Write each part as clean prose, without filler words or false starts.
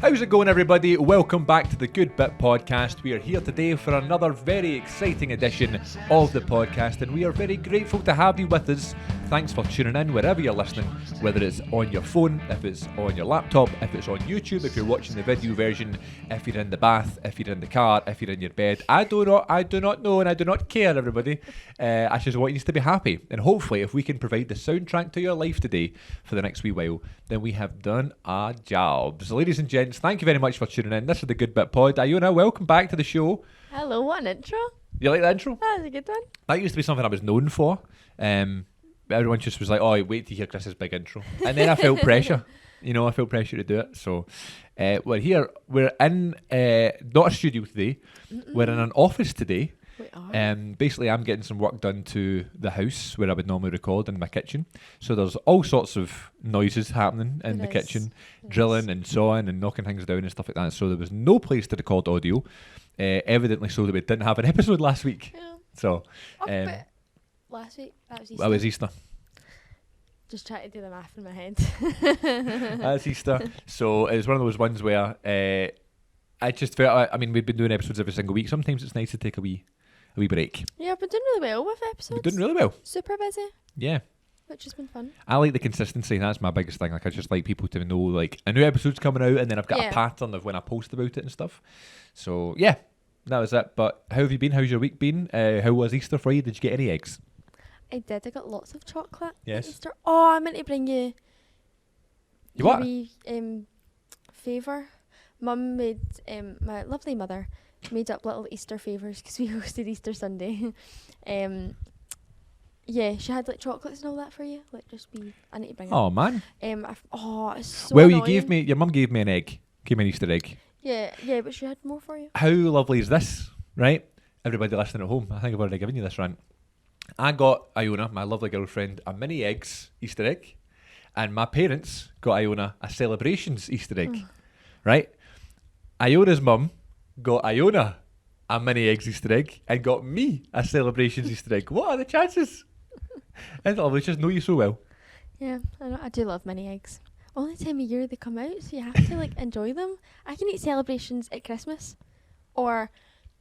How's it going, everybody? Welcome back to the Good Bit Podcast. We are here today for another very exciting edition of the podcast, and we are very grateful to have you with us. Thanks for tuning in wherever you're listening, whether it's on your phone, if it's on your laptop, if it's on YouTube, if you're watching the video version, if you're in the bath, if you're in the car, if you're in your bed. I do not know, and I do not care, everybody. I just want you to be happy, and hopefully if we can provide the soundtrack to your life today for the next wee while, then we have done our jobs. Ladies and gents, thank you very much for tuning in. This is the Good Bit Pod. Iona, welcome back to the show. Hello, what an intro. You like that intro? That was a good one. That used to be something I was known for. Everyone just was like, oh, wait to hear Chris's big intro. And then I felt pressure. I felt pressure to do it. So we're here. We're in not a studio today. We're in an office today. We are. Basically, I'm getting some work done to the house where I would normally record in my kitchen. So there's all sorts of noises happening in the kitchen, drilling and sawing and knocking things down and stuff like that. So there was no place to record audio, evidently so that we didn't have an episode last week. Yeah. So But last week, that was Easter. that was Easter. Just trying to do the math in my head. That's Easter. So it was one of those ones where I just felt, we've been doing episodes every single week. Sometimes it's nice to take a wee break. Yeah, we're doing really well with episodes. We're doing really well. Super busy. Yeah. Which has been fun. I like the consistency. That's my biggest thing. Like, I just like people to know, like, a new episode's coming out, and then I've got a pattern of when I post about it and stuff. So, yeah, that was it. But how have you been? How's your week been? How was Easter for you? Did you get any eggs? I did. I got lots of chocolate. Yes. At Easter. Oh, I meant to bring you. You what? Wee, favour. Mum made, my lovely mother made up little Easter favours because we hosted Easter Sunday. Yeah, she had like chocolates and all that for you. Like, just be. I need to bring it. Oh, man. It's so Well, annoying. your mum gave me an egg. Gave me an Easter egg. Yeah, but she had more for you. How lovely is this, right? Everybody listening at home, I think I've already given you this rant. I got Iona, my lovely girlfriend, a mini eggs Easter egg, and my parents got Iona a celebrations Easter egg, right? Iona's mum got Iona a mini eggs Easter egg and got me a celebrations Easter egg. What are the chances? I thought I just know you so well. Yeah, I do love mini eggs. Only time of year they come out, so you have to like enjoy them. I can eat celebrations at Christmas, or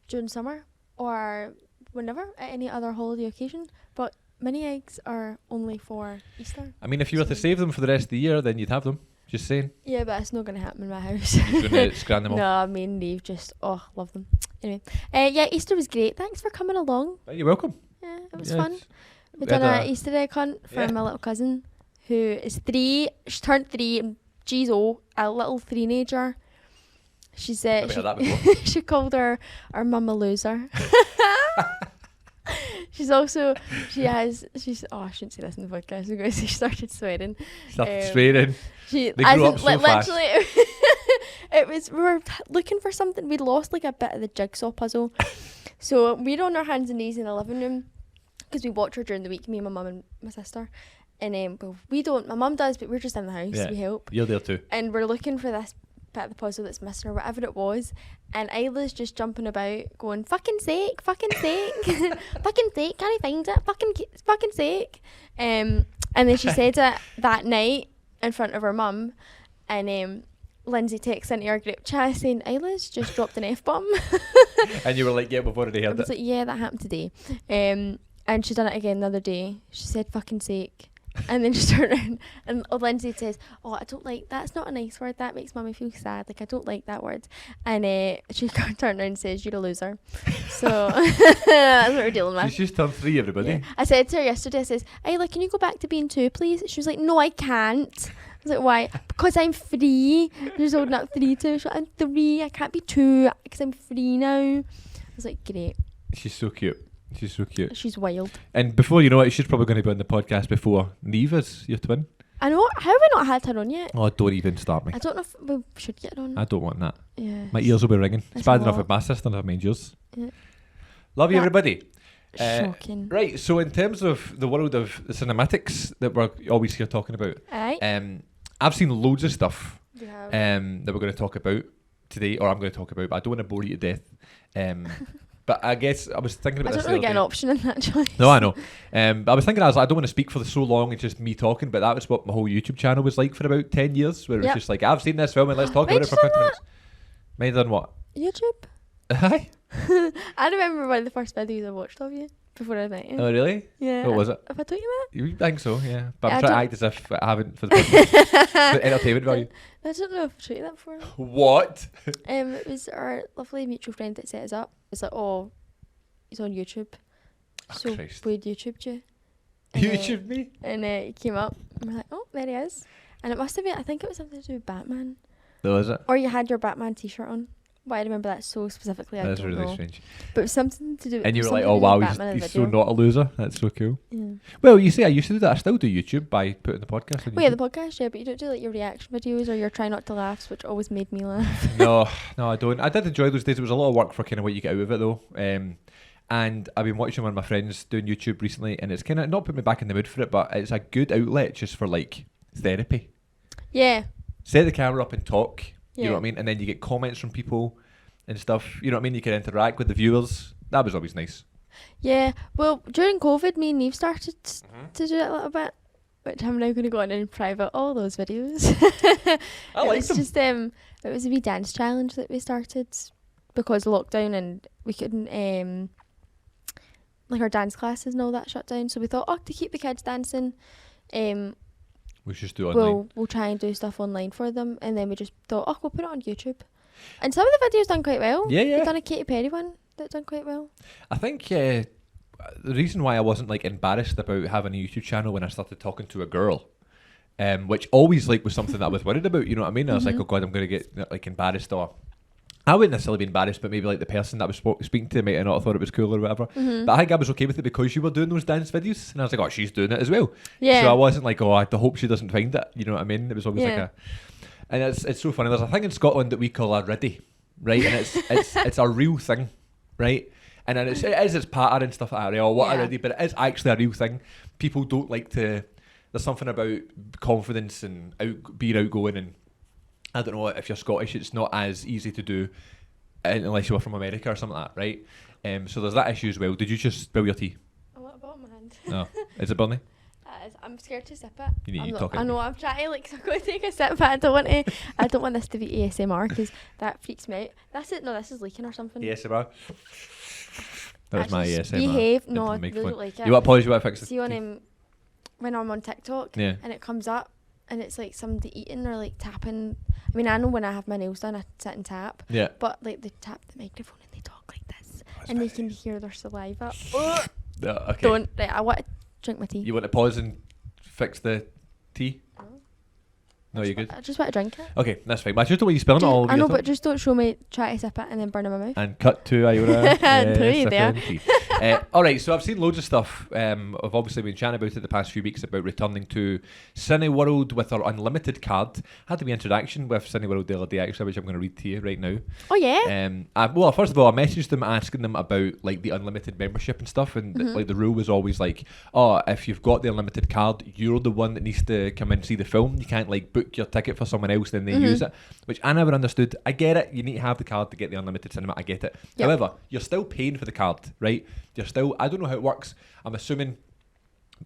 during summer, or whenever at any other holiday occasion. But mini eggs are only for Easter. I mean, if you were to save them for the rest of the year, then you'd have them. Just saying. Yeah, but it's not going to happen in my house. You're going to scran them off. No, me and Neve just love them. Anyway, yeah, Easter was great. Thanks for coming along. You're welcome. Yeah, it was fun. We done an Easter egg hunt for my little cousin, who is 3. She turned 3, and geez, a little three-nager. She said she called her mum a loser. She's I shouldn't say this in the podcast because she started swearing. Swearing. They grew up so fast. Literally, we were looking for something. We'd lost like a bit of the jigsaw puzzle. So we're on our hands and knees in the living room because we watch her during the week, me, my mum and my sister. And we don't, my mum does, but we're just in the house, we help. You're there too. And we're looking for this bit of the puzzle that's missing or whatever it was, and Isla's just jumping about going fucking sake fucking sake, can't I find it, fucking sake, and then she said it that night in front of her mum, and Lindsay texts into our group chat saying Isla's just dropped an F-bomb. And you were like, yeah, we've already heard it. I was like, yeah, that happened today. And she done it again the other day. She said fucking sake. And then she turned around and Lindsay says, I don't like, that's not a nice word, that makes mummy feel sad, like I don't like that word. And she turned around and says, you're a loser. So that's what we're dealing with. She's just turned 3, everybody. Yeah. I said to her yesterday, I says, Isla, can you go back to being 2 please? She was like, no, I can't. I was like, why? Because I'm 3. She's holding up 3 too. She's like, I'm 3, I can't be 2 because I'm 3 now. I was like, great. She's so cute. She's so cute. She's wild. And before you know it, she's probably going to be on the podcast before Neve is, your twin. I know. How have we not had her on yet? Oh, don't even start me. I don't know if we should get her on. I don't want that. Yeah. My ears will be ringing. It's bad enough with my sister, never mind yours. Yeah. Love you, everybody. Shocking. Right, so in terms of the world of the cinematics that we're always here talking about, I've seen loads of stuff that we're going to talk about today, or I'm going to talk about, but I don't want to bore you to death. But I guess I was thinking about I this don't really the get an other day. option in that choice. No, I know. But I was thinking, I don't want to speak for so long and just me talking, but that was what my whole YouTube channel was like for about 10 years, where it was Yep. just like, I've seen this film and let's talk Mine about it for done 50 minutes. Mine done what? YouTube. Hi? I remember one of the first videos I watched of you before I met you. Oh, really? Yeah. What was it? Have I told you You think so, yeah. But Yeah, I'm I trying to act as if I haven't for the podcast. that? For entertainment value. I don't know if I told you that before. What? It was our lovely mutual friend that set us up. It's like, oh, he's on YouTube. Oh, So Christ. we'd YouTubed you. And, YouTube me? And he came up and we're like, oh, there he is. And it must have been, I think it was something to do with Batman. No, is it? Or you had your Batman t-shirt on. Why I remember that so specifically, I That's don't really know. strange. But it was something to do. And you were like, something oh to do wow, with Batman in the he's so video. not a loser. That's so cool. Yeah. Well, you see, I used to do that. I still do YouTube by putting the podcast on Well, yeah, YouTube. the podcast, yeah, but you don't do like your reaction videos or your try not to laughs, which always made me laugh. No, I don't. I did enjoy those days. It was a lot of work for kind of what you get out of it though. And I've been watching one of my friends doing YouTube recently, and it's kind of not put me back in the mood for it, but it's a good outlet just for like therapy. Yeah. Set the camera up and talk. You know Yeah. what I mean? And then you get comments from people and stuff. You know what I mean? You can interact with the viewers. That was always nice. Yeah. Well, during COVID, me and Neve started Mm-hmm. to do it a little bit, which I'm now going to go on and private all those videos. I like It was them. just it was a wee dance challenge that we started because of lockdown and we couldn't like our dance classes and all that shut down. So we thought, oh, to keep the kids dancing, We should just do it online. we'll try and do stuff online for them. And then we just thought, oh, we'll put it on YouTube. And some of the videos done quite well. Yeah, yeah. We've done a Katy Perry one that done quite well. I think the reason why I wasn't like embarrassed about having a YouTube channel when I started talking to a girl, which always like was something that I was worried about. You know what I mean? I was like, oh god, I'm going to get like embarrassed, or I wouldn't necessarily be embarrassed, but maybe like the person that was speaking to might have not thought it was cool or whatever. But I think I was okay with it because you were doing those dance videos, and I was like, oh, she's doing it as well. Yeah. So I wasn't like, oh, I hope she doesn't find it. You know what I mean? It was always like Yeah. a, and it's so funny. There's a thing in Scotland that we call a riddy, right? And it's a real thing, right? And then it's patter and stuff like that, right? Oh, what a Yeah. riddy, but it is actually a real thing. People don't like to. There's something about confidence and being outgoing, and I don't know if you're Scottish, it's not as easy to do unless you were from America or something like that, right? So there's that issue as well. Did you just spill your tea? Oh, what about my hand? No. Is it burning? I'm scared to sip it. You need I'm to not- talk I into know. I'm trying to like. I'm going to take a sip, but I don't want to. I don't want this to be ASMR because that freaks me out. That's it. No, this is leaking or something. ASMR. That was my Actually, ASMR. behave. into No, the I really microphone. don't like it. You want to pause? You want to fix it? See on when I'm on TikTok Yeah. and it comes up and it's like somebody eating or like tapping. I mean, I know when I have my nails done, I sit and tap, Yeah. but like they tap the microphone and they talk like this, That's and they very can nice. hear their saliva. Okay. Don't. Right, I want to drink my tea. You want to pause and fix the tea? No, you're good. I just want to drink it. Okay, that's fine. But I just don't want you spilling it all over I know, yourself. but just don't show me. Try to sip it and then burn it in my mouth. And cut to Iona. Three there. All right, so I've seen loads of stuff. I've obviously been chatting about it the past few weeks about returning to Cineworld with our unlimited card. Had a wee interaction with Cineworld the other day, actually, which I'm going to read to you right now. Oh yeah. Well, first of all, I messaged them asking them about like the unlimited membership and stuff, and like the rule was always like, oh, if you've got the unlimited card, you're the one that needs to come in and see the film. You can't like book your ticket for someone else, then they use it, which I never understood. I get it. You need to have the card to get the unlimited cinema. I get it. Yep. However, you're still paying for the card, right? You're still. I don't know how it works. I'm assuming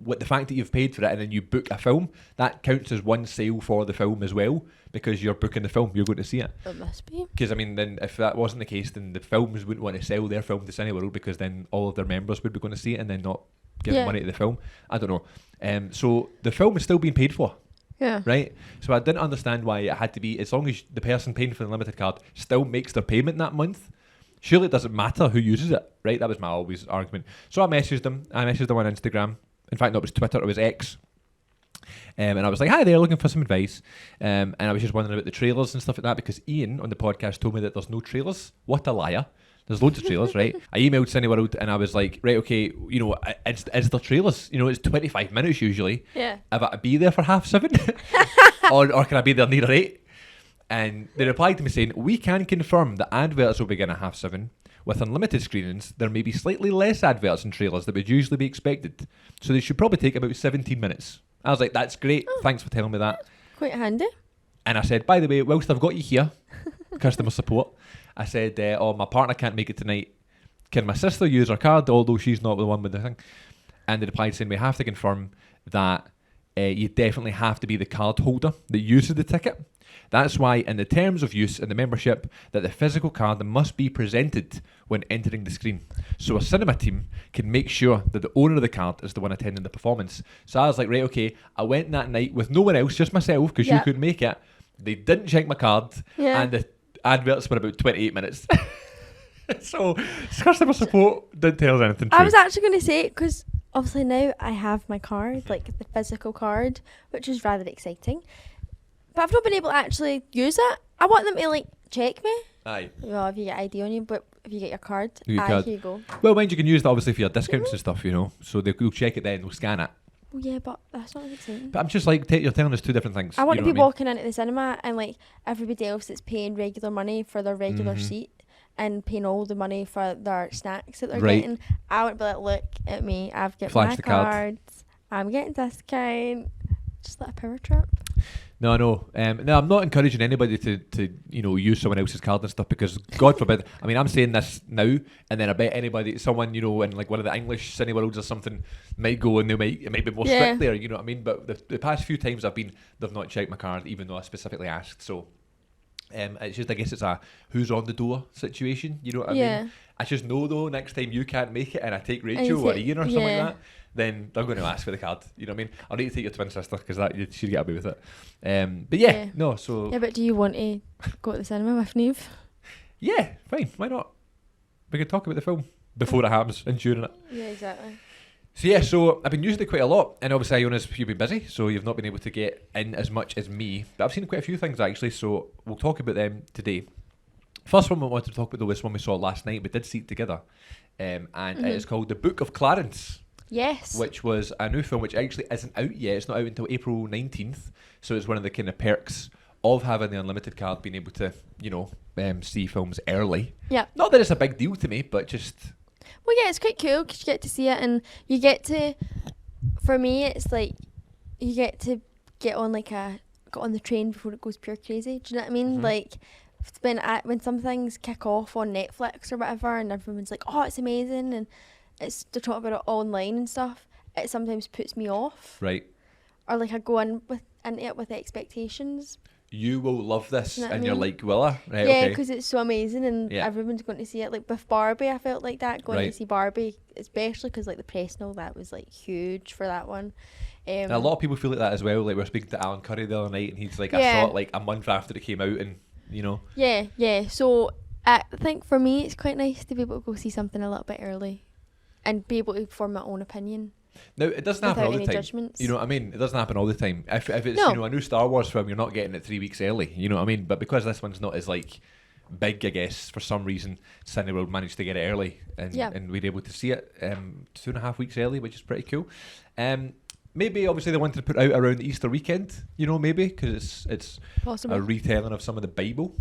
with the fact that you've paid for it and then you book a film, that counts as one sale for the film as well, because you're booking the film, you're going to see it. It must be. Because I mean, then if that wasn't the case, then the films wouldn't want to sell their film to Cineworld, because then all of their members would be going to see it and then not give Yeah. money to the film. I don't know. So the film is still being paid for, Yeah. right? So I didn't understand why it had to be, as long as the person paying for the limited card still makes their payment that month. Surely it doesn't matter who uses it, right? That was my always argument. So I messaged them. I messaged them on Instagram. In fact, no, it was Twitter. It was X. And I was like, hi there, looking for some advice. And I was just wondering about the trailers and stuff like that, because Ian on the podcast told me that there's no trailers. What a liar. There's loads of trailers, right? I emailed Cineworld and I was like, right, okay, you know, is there trailers? You know, it's 25 minutes usually. Yeah. Have I be there for 7:30? or can I be there near 8? And they replied to me saying, we can confirm that adverts will begin at 7:30. With unlimited screenings, there may be slightly less adverts and trailers that would usually be expected. So they should probably take about 17 minutes. I was like, that's great. Thanks for telling me that. Quite handy. And I said, by the way, whilst I've got you here, customer support, I said, oh, my partner can't make it tonight. can my sister use her card, although she's not the one with the thing? And they replied saying, we have to confirm that you definitely have to be the card holder that uses the ticket. That's why in the terms of use in the membership that the physical card must be presented when entering the screen. So a cinema team can make sure that the owner of the card is the one attending the performance. So I was like, right, okay, I went that night with no one else, just myself, because you couldn't make it. They didn't check my card, and the adverts were about 28 minutes. So customer support didn't tell us anything true. I was actually going to say, because obviously now I have my card, like the physical card, which is rather exciting. But I've not been able to actually use it. I want them to like check me. Aye. Well, if you get ID on you, but if you get your card, Your here card. you go. Well, mind you can use that obviously for your discounts and stuff, you know. So they'll check it then, they'll scan it. Well, yeah, but that's not exciting. But I'm just like, you're telling us two different things. I want you to know be what walking into the cinema and like everybody else that's paying regular money for their regular seat and paying all the money for their snacks that they're getting. I want to be like, look at me, I've got Flash my the card. cards, I'm getting discount. Just like a power trip. No, no. No, I'm not encouraging anybody to use someone else's card and stuff, because God forbid. I mean, I'm saying this now, and then I bet someone, in like one of the English Cineworlds or something might go, and it might be more strict there, you know what I mean? But the past few times I've been, they've not checked my card, even though I specifically asked. So it's just, I guess it's a who's on the door situation, you know what I mean? I just know though, next time you can't make it and I take Rachel or Ian or something like that, then they're going to ask for the card. You know what I mean? I'll need to take your twin sister, because she'd get away with it. But no, so... Yeah, but do you want to go to the cinema with Neve? Yeah, fine. Why not? We could talk about the film before it happens and during it. Yeah, exactly. So I've been using it quite a lot, and obviously Iona's, you've been busy, so you've not been able to get in as much as me. But I've seen quite a few things actually, so we'll talk about them today. First one we wanted to talk about though was one we saw last night. We did see it together, and it is called The Book of Clarence. Yes. Which was a new film which actually isn't out yet. It's not out until April 19th. So it's one of the kind of perks of having the unlimited card, being able to, see films early. Yeah. Not that it's a big deal to me, but just... Well, yeah, it's quite cool because you get to see it, and you get to... For me, it's like you get to get on get on the train before it goes pure crazy. Do you know what I mean? Mm-hmm. Like when some things kick off on Netflix or whatever, and everyone's like, "Oh, it's amazing," and they're talking about it online and stuff, it sometimes puts me off. Right. Or like I go into it with expectations. You will love this, You know what and I you're mean? like, will I? Right, Yeah, okay. because it's so amazing and everyone's going to see it. Like with Barbie, I felt like that, going to see Barbie, especially because like the press and all that was like huge for that one. And a lot of people feel like that as well. Like we were speaking to Alan Curry the other night, and he's like, I saw it like a month after it came out, and Yeah. So I think for me, it's quite nice to be able to go see something a little bit early, and be able to form my own opinion. Now, it doesn't happen all the time. Judgments. You know what I mean? It doesn't happen all the time. If it's No. a new Star Wars film, you're not getting it 3 weeks early. You know what I mean? But because this one's not as like big, I guess, for some reason, Cineworld managed to get it early, and we were able to see it 2.5 weeks early, which is pretty cool. Maybe obviously they wanted to put out around the Easter weekend, maybe because it's Possible. a retelling of some of the Bible.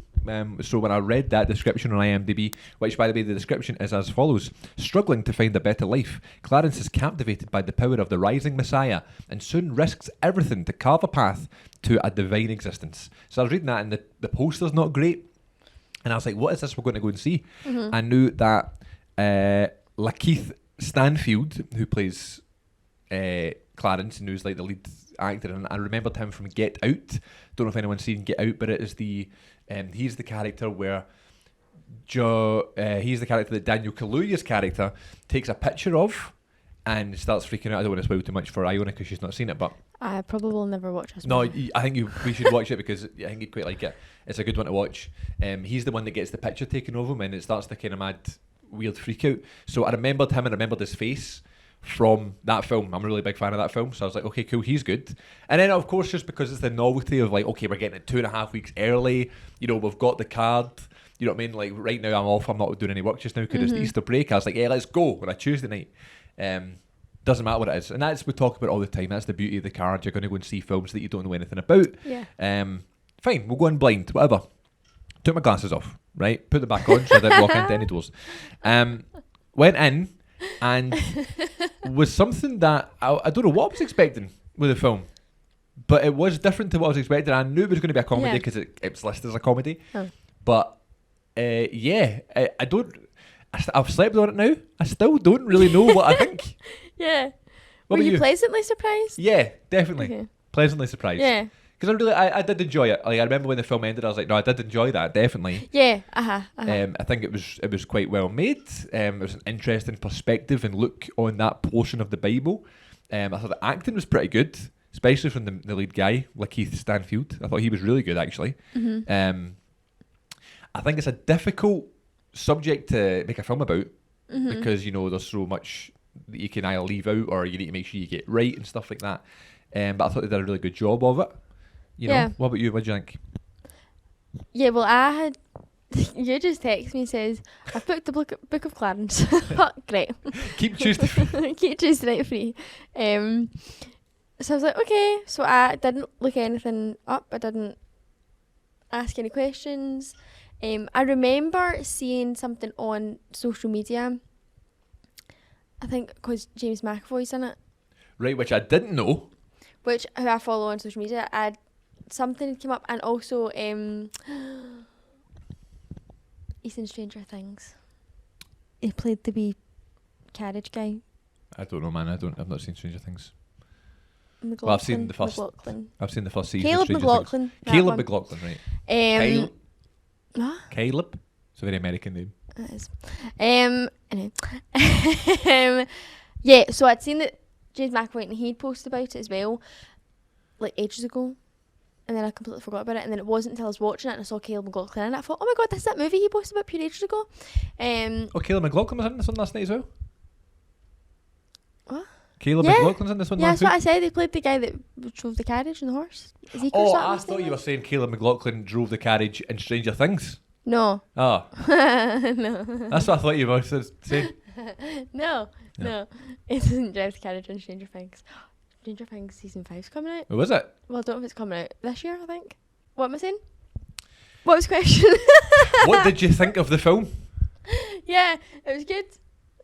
So when I read that description on IMDb, which by the way the description is as follows: struggling to find a better life, Clarence is captivated by the power of the rising Messiah and soon risks everything to carve a path to a divine existence. So I was reading that, and the poster's not great, and I was like, what is this we're going to go and see? Mm-hmm. I knew that Lakeith Stanfield, who plays Clarence, and who's like the lead actor, and I remembered him from Get Out. Don't know if anyone's seen Get Out, but it is he's the character where he's the character that Daniel Kaluuya's character takes a picture of and starts freaking out. I don't want to spoil too much for Iona because she's not seen it, but I probably will never watch this. no, one. I think we should watch it because I think you'd quite like it. It's a good one to watch. He's the one that gets the picture taken of him, and it starts the kind of mad, weird freak out. So I remembered him and I remembered his face from that film. I'm a really big fan of that film, so I was like, okay, cool, he's good. And then of course, just because it's the novelty of like, okay, we're getting it 2.5 weeks early, we've got the card, you know what I mean, like right now I'm off, I'm not doing any work just now because it's Easter break. I was like, yeah, let's go on a Tuesday night. Doesn't matter what it is, and that's we talk about all the time. That's the beauty of the card. You're going to go and see films that you don't know anything about. Fine, we'll go in blind, whatever. Took my glasses off, right, put them back on so I didn't walk into any doors. Went in, and was something that I don't know what I was expecting with the film, but it was different to what I was expecting. I knew it was going to be a comedy because it was listed as a comedy, but I don't. I've slept on it now. I still don't really know what I think. Yeah. What Were about you pleasantly surprised? Yeah, definitely. Okay. Pleasantly surprised. Yeah. Because I did enjoy it. Like I remember when the film ended, I was like, no, I did enjoy that, definitely. Yeah. I think it was quite well made. It was an interesting perspective and look on that portion of the Bible. I thought the acting was pretty good, especially from the lead guy, Lakeith Stanfield. I thought he was really good, actually. I think it's a difficult subject to make a film about because, there's so much that you can either leave out or you need to make sure you get right and stuff like that. But I thought they did a really good job of it. What about you? What do you think? Yeah, well, I had... You just text me and says, I've booked the Book of Clarence. Great. Keep Tuesday. Keep Tuesday night free. So I was like, okay. So I didn't look anything up. I didn't ask any questions. I remember seeing something on social media. I think because James McAvoy's in it. Right, which I didn't know. Who I follow on social media. Something came up, and also he's in Stranger Things. He played the wee carriage guy. I don't know, man. I've not seen Stranger Things. McLaughlin, Well, I've seen the first. McLaughlin. I've seen the first season. Caleb of Stranger McLaughlin. Things. Caleb McLaughlin, right? What? Caleb. It's a very American name. It is. Anyway. Yeah, so I'd seen that James McAvoy and he'd posted about it as well, like ages ago. And then I completely forgot about it. And then it wasn't until I was watching it and I saw Caleb McLaughlin in it. I thought, oh my god, this is that movie he posted about pure ages ago. Caleb McLaughlin was in this one last night as well? What? Caleb McLaughlin's in this one last night? Yeah, that's what I said. He played the guy that drove the carriage and the horse. I thought you were saying Caleb McLaughlin drove the carriage in Stranger Things. No. Oh. No. That's what I thought you were saying. No. It doesn't drive the carriage in Stranger Things. Stranger Things season 5's coming out. Oh, was it? Well, I don't know if it's coming out this year, I think. What am I saying? What was the question? What did you think of the film? Yeah, it was good.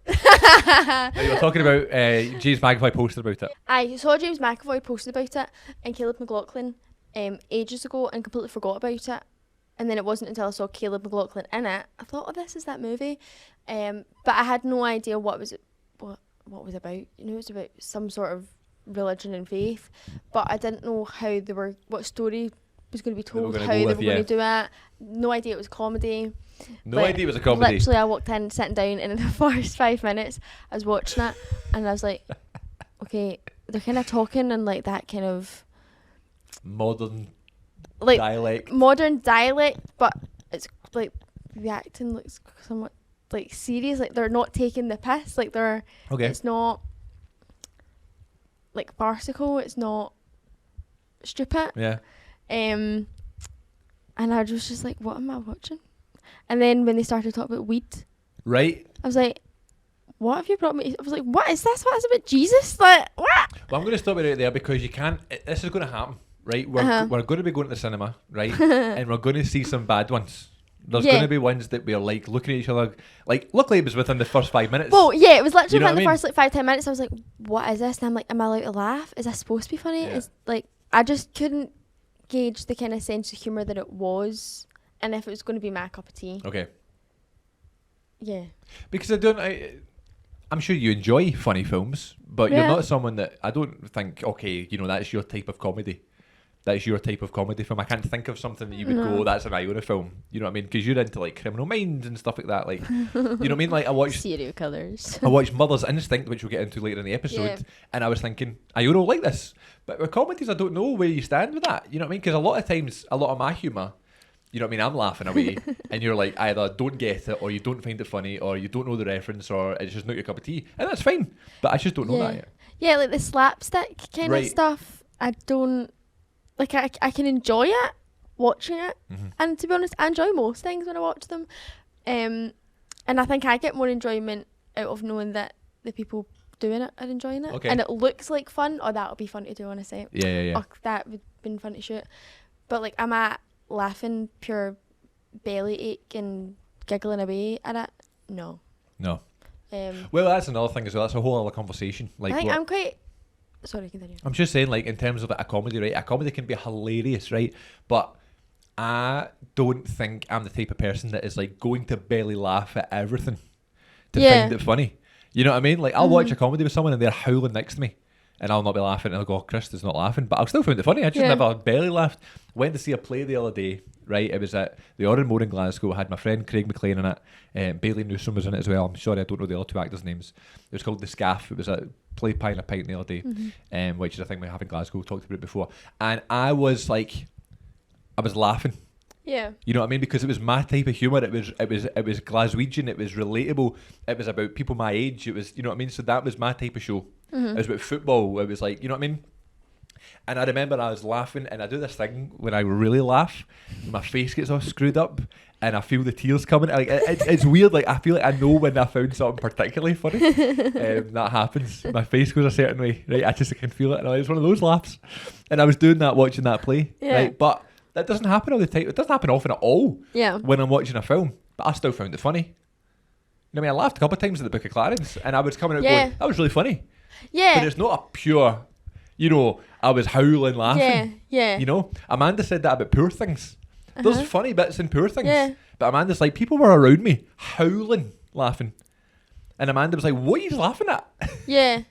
You were talking about James McAvoy posted about it. I saw James McAvoy posted about it and Caleb McLaughlin ages ago and completely forgot about it. And then it wasn't until I saw Caleb McLaughlin in it, I thought, oh, this is that movie. But I had no idea what was about. It was about some sort of religion and faith, but I didn't know what story was going to be told, how they were going to do it. No idea it was comedy. No idea it was a comedy. Literally, I walked in, sitting down, and in the first 5 minutes, I was watching it, and I was like, okay, they're kind of talking in like that kind of modern dialect, but it's like the acting looks somewhat like serious. Like they're not taking the piss. Like it's not like farcical. It's not stupid. Yeah. And I was just like, what am I watching? And then when they started talking about weed, right, I was like, what have you brought me? I was like, what is this? What is it about Jesus? Like, what? Well, I'm going to stop it right there because you can't. This is going to happen, right? We're going to be going to the cinema, right? And we're going to see some bad ones. There's going to be ones that we're like looking at each other. Like, luckily it was within the first 5 minutes. Well, yeah, it was literally within the first 5-10 minutes. I was like, what is this? And I'm like, am I allowed to laugh? Is this supposed to be funny? Yeah. It's like, I just couldn't gauge the kind of sense of humour that it was, and if it was going to be my cup of tea. Okay. Yeah. Because I'm sure you enjoy funny films, but you're not someone that I don't think. Okay, that's your type of comedy. That's your type of comedy film. I can't think of something that you would go, that's an Iona film. You know what I mean? Because you're into like Criminal Minds and stuff like that. Like, you know what I mean? Like I watched Serial Killers. I watched Mother's Instinct, which we'll get into later in the episode, and I was thinking, Iona will like this. But with comedies, I don't know where you stand with that. You know what I mean? Because a lot of times, a lot of my humour, you know what I mean? I'm laughing away, and you're like either don't get it, or you don't find it funny, or you don't know the reference, or it's just not your cup of tea, and that's fine. But I just don't know that yet. Yeah, like the slapstick kind of stuff. I don't. Like, I can enjoy it, watching it. Mm-hmm. And to be honest, I enjoy most things when I watch them. And I think I get more enjoyment out of knowing that the people doing it are enjoying it. Okay. And it looks like fun. Oh, that would be fun to do on a set. Yeah. Oh, that would have been fun to shoot. But, like, am I laughing pure belly ache and giggling away at it? No. Well, that's another thing as well. That's a whole other conversation. Like, I think I'm quite... Sorry, continue. I'm just saying, like, in terms of a comedy, right? A comedy can be hilarious, right? But I don't think I'm the type of person that is, like, going to belly laugh at everything. to find it funny. You know what I mean? Like, I'll watch a comedy with someone and they're howling next to me, and I'll not be laughing, and I'll go, oh, Chris is not laughing, but I'll still find it funny. I just never barely laughed. Went to see a play the other day, right? It was at the Oranmore in Glasgow. I had my friend Craig McLean in it. Bailey Newsom was in it as well. I'm sorry, I don't know the other two actors' names. It was called The Scaff. It was a play Pie and a Pint the other day, which is a thing we have in Glasgow. We talked about it before. And I was laughing. Yeah. You know what I mean? Because it was my type of humour. It was Glaswegian. It was relatable. It was about people my age. It was, you know what I mean? So that was my type of show. It was about football. It was like, you know what I mean? And I remember I was laughing, and I do this thing when I really laugh, my face gets all screwed up, and I feel the tears coming. Like it's weird. Like, I feel like I know when I found something particularly funny. That happens. My face goes a certain way, right? I just can feel it, and it's one of those laughs. And I was doing that watching that play, right? But that doesn't happen all the time. It doesn't happen often at all. Yeah. When I'm watching a film, but I still found it funny. You know what I mean? I laughed a couple of times at the Book of Clarence, and I was coming out going, that was really funny. Yeah. But it's not a pure, you know, I was howling laughing. Yeah. You know, Amanda said that about Poor Things. There's funny bits in Poor Things. Yeah. But Amanda's like, people were around me howling laughing. And Amanda was like, what are you laughing at? Yeah.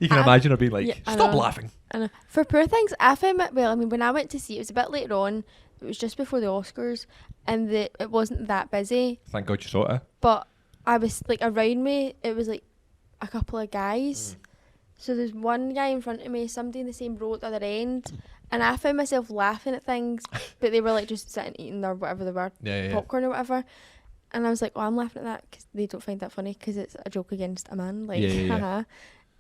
You can imagine her being like, stop laughing. I know. For Poor Things, I found it, well, I mean, when I went to see it, it was a bit later on. It was just before the Oscars, and it wasn't that busy. Thank God you saw it. But I was, like, around me, it was like a couple of guys. So there's one guy in front of me, somebody in the same row at the other end, and I found myself laughing at things, but they were like just sitting eating or whatever they were, popcorn or whatever. And I was like, oh, I'm laughing at that because they don't find that funny because it's a joke against a man. Like, haha.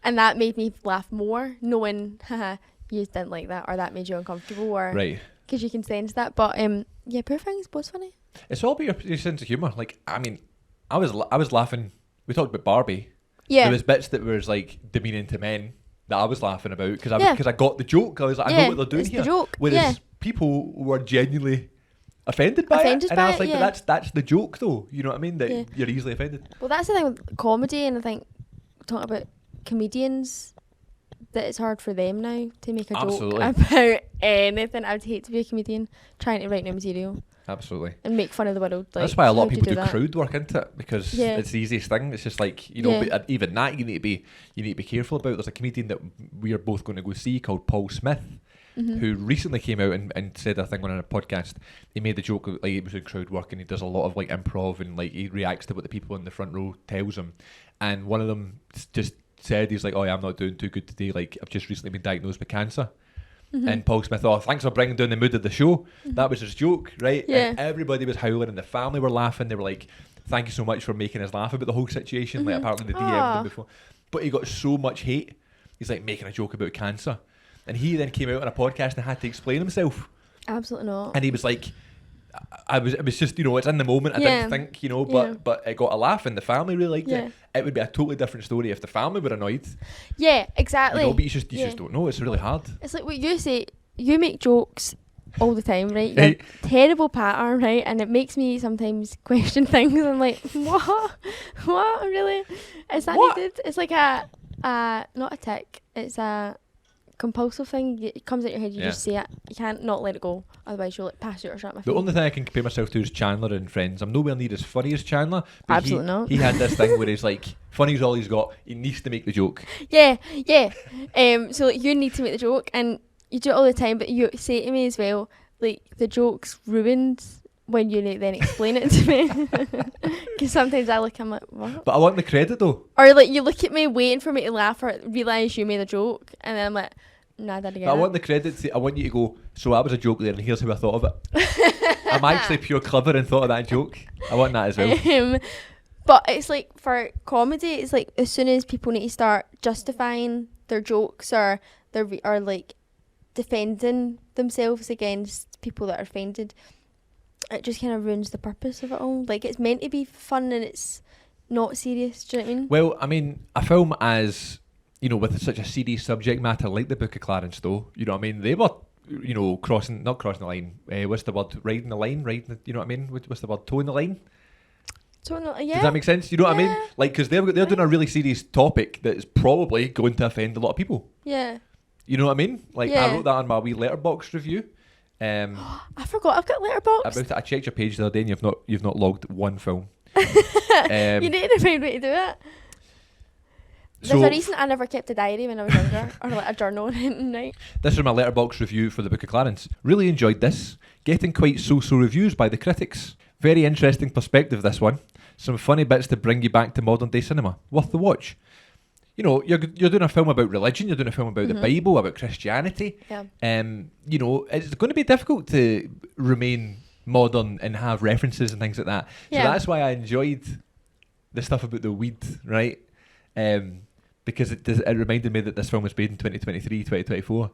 And that made me laugh more, knowing, haha, you didn't like that, or that made you uncomfortable, or because you can sense that. But yeah, Poor Things was funny. It's all about your sense of humour. Like, I mean, I was laughing. We talked about Barbie. Yeah. There was bits that was like demeaning to men that I was laughing about because I got the joke. I was like, I know what they're doing here. The joke. Whereas people were genuinely offended by it. And I was like, but that's the joke though. You know what I mean? That you're easily offended. Well, that's the thing with comedy, and I think talking about comedians, that it's hard for them now to make a joke about anything. I'd hate to be a comedian trying to write new material. Absolutely. And make fun of the world. Like, that's why a lot of people do crowd work into it, because it's the easiest thing. It's just like, you know, but even that you need to be careful about. There's a comedian that we are both going to go see called Paul Smith, who recently came out and said a thing on a podcast. He made the joke like he was in crowd work, and he does a lot of like improv, and like he reacts to what the people in the front row tells him. And one of them just said, he's like, oh yeah, I'm not doing too good today, like I've just recently been diagnosed with cancer. And Paul Smith, oh, thanks for bringing down the mood of the show. That was his joke, right? Yeah. And everybody was howling, and the family were laughing. They were like, thank you so much for making us laugh about the whole situation. Like, apparently they DM'd him before. But he got so much hate. He's like making a joke about cancer. And he then came out on a podcast and had to explain himself. Absolutely not. And he was like, it was just, you know, it's in the moment. I didn't think, you know, but it got a laugh, and the family really liked it. It would be a totally different story if the family were annoyed. Yeah, exactly. You know, but you just don't know. It's really hard. It's like what you say. You make jokes all the time, right? You're a terrible pattern, right? And it makes me sometimes question things. I'm like, what? Really? Is that needed? It's like a not a tick. It's a compulsive thing. It comes out your head, you just say it. You can't not let it go, otherwise you'll like pass it or something. The only thing I can compare myself to is Chandler in Friends. I'm nowhere near as funny as Chandler, but absolutely not. He had this thing where he's like, funny's all he's got, he needs to make the joke. So like, you need to make the joke, and you do it all the time, but you say to me as well, like, the joke's ruined when you then explain it to me. Because sometimes I'm like, what? But I want the credit though. Or like, you look at me waiting for me to laugh or realise you made a joke, and then I'm like, nah, I didn't get it. I want the credit. I want you to go, so that was a joke there, and here's how I thought of it. I'm actually pure clever and thought of that joke. I want that as well. But it's like, for comedy, it's like as soon as people need to start justifying their jokes or like defending themselves against people that are offended, it just kind of ruins the purpose of it all. Like, it's meant to be fun and it's not serious. Do you know what I mean? Well, I mean, a film as, you know, with such a serious subject matter like the Book of Clarence, though, you know what I mean? They were, you know, not crossing the line. What's the word? Riding the line? You know what I mean? What's the word? Towing the line? Does that make sense? You know what I mean? Like, because they're doing a really serious topic that is probably going to offend a lot of people. Yeah. You know what I mean? Like, I wrote that on my wee letterbox review. I forgot I've got letterbox. I checked your page the other day, and you've not logged one film. You need to find a way to do it. There's a reason I never kept a diary when I was younger, or like a journal or anything, right? This is my letterbox review for the Book of Clarence. Really enjoyed this. Getting quite so-so reviews by the critics. Very interesting perspective, this one. Some funny bits to bring you back to modern day cinema. Worth the watch. You know, you're doing a film about religion, you're doing a film about the Bible, about Christianity. Yeah. You know, it's going to be difficult to remain modern and have references and things like that. So that's why I enjoyed the stuff about the weed, right? Because it reminded me that this film was made in 2023, 2024.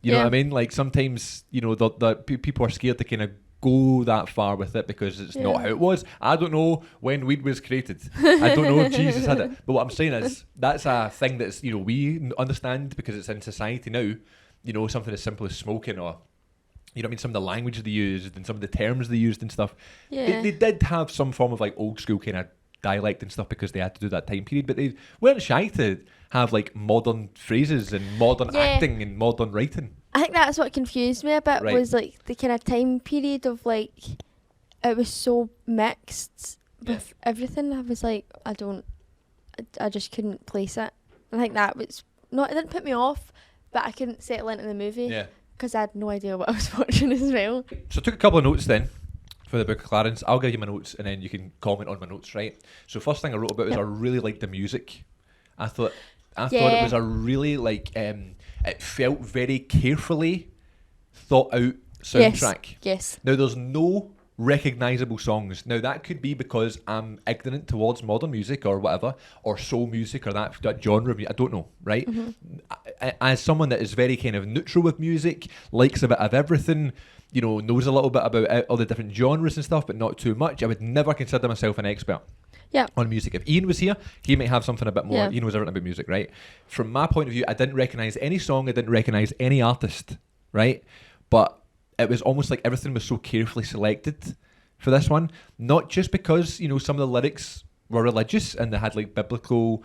You know what I mean? Like sometimes, you know, the people are scared to kind of go that far with it because it's not how it was. I don't know when weed was created. I don't know if Jesus had it. But what I'm saying is that's a thing that's, you know, we understand because it's in society now. You know, something as simple as smoking, or you know what I mean, some of the language they used and some of the terms they used and stuff. Yeah. They did have some form of like old school kind of dialect and stuff because they had to do that time period, but they weren't shy to have like modern phrases and modern acting and modern writing. I think that's what confused me a bit, was like the kind of time period of like it was so mixed with everything. I was like, I just couldn't place it. I think that was not, it didn't put me off, but I couldn't settle into the movie because I had no idea what I was watching as well. So I took a couple of notes then for the Book of Clarence. I'll give you my notes and then you can comment on my notes, right? So first thing I wrote about is I really liked the music. I thought it was a really like it felt very carefully thought out soundtrack. Yes. Now there's no recognisable songs. Now that could be because I'm ignorant towards modern music or whatever, or soul music or that genre of music. I don't know, right? As someone that is very kind of neutral with music, likes a bit of everything, you know, knows a little bit about all the different genres and stuff, but not too much, I would never consider myself an expert on music. If Ian was here, he might have something a bit more. He knows everything about music, right? From my point of view, I didn't recognise any song, I didn't recognise any artist, right? But it was almost like everything was so carefully selected for this one. Not just because, you know, some of the lyrics were religious and they had like biblical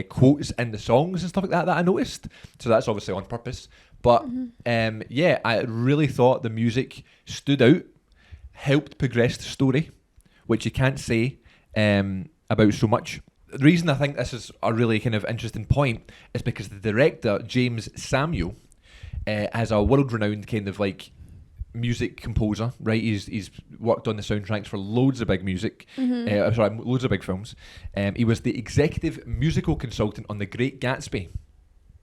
quotes in the songs and stuff like that I noticed. So that's obviously on purpose. But I really thought the music stood out, helped progress the story, which you can't say about so much. The reason I think this is a really kind of interesting point is because the director, James Samuel, has a world-renowned kind of like music composer, right? He's worked on the soundtracks for loads of big music, loads of big films. He was the executive musical consultant on The Great Gatsby,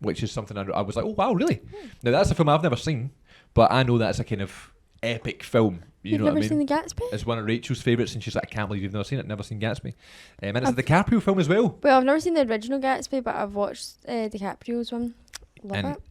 which is something I was like, oh wow, really? Now that's a film I've never seen, but I know that's a kind of epic film. You've never seen The Gatsby? It's one of Rachel's favourites, and she's like, I can't believe you've never seen it. Never seen Gatsby. And it's a DiCaprio film as well. Well, I've never seen the original Gatsby, but I've watched DiCaprio's one. Love it.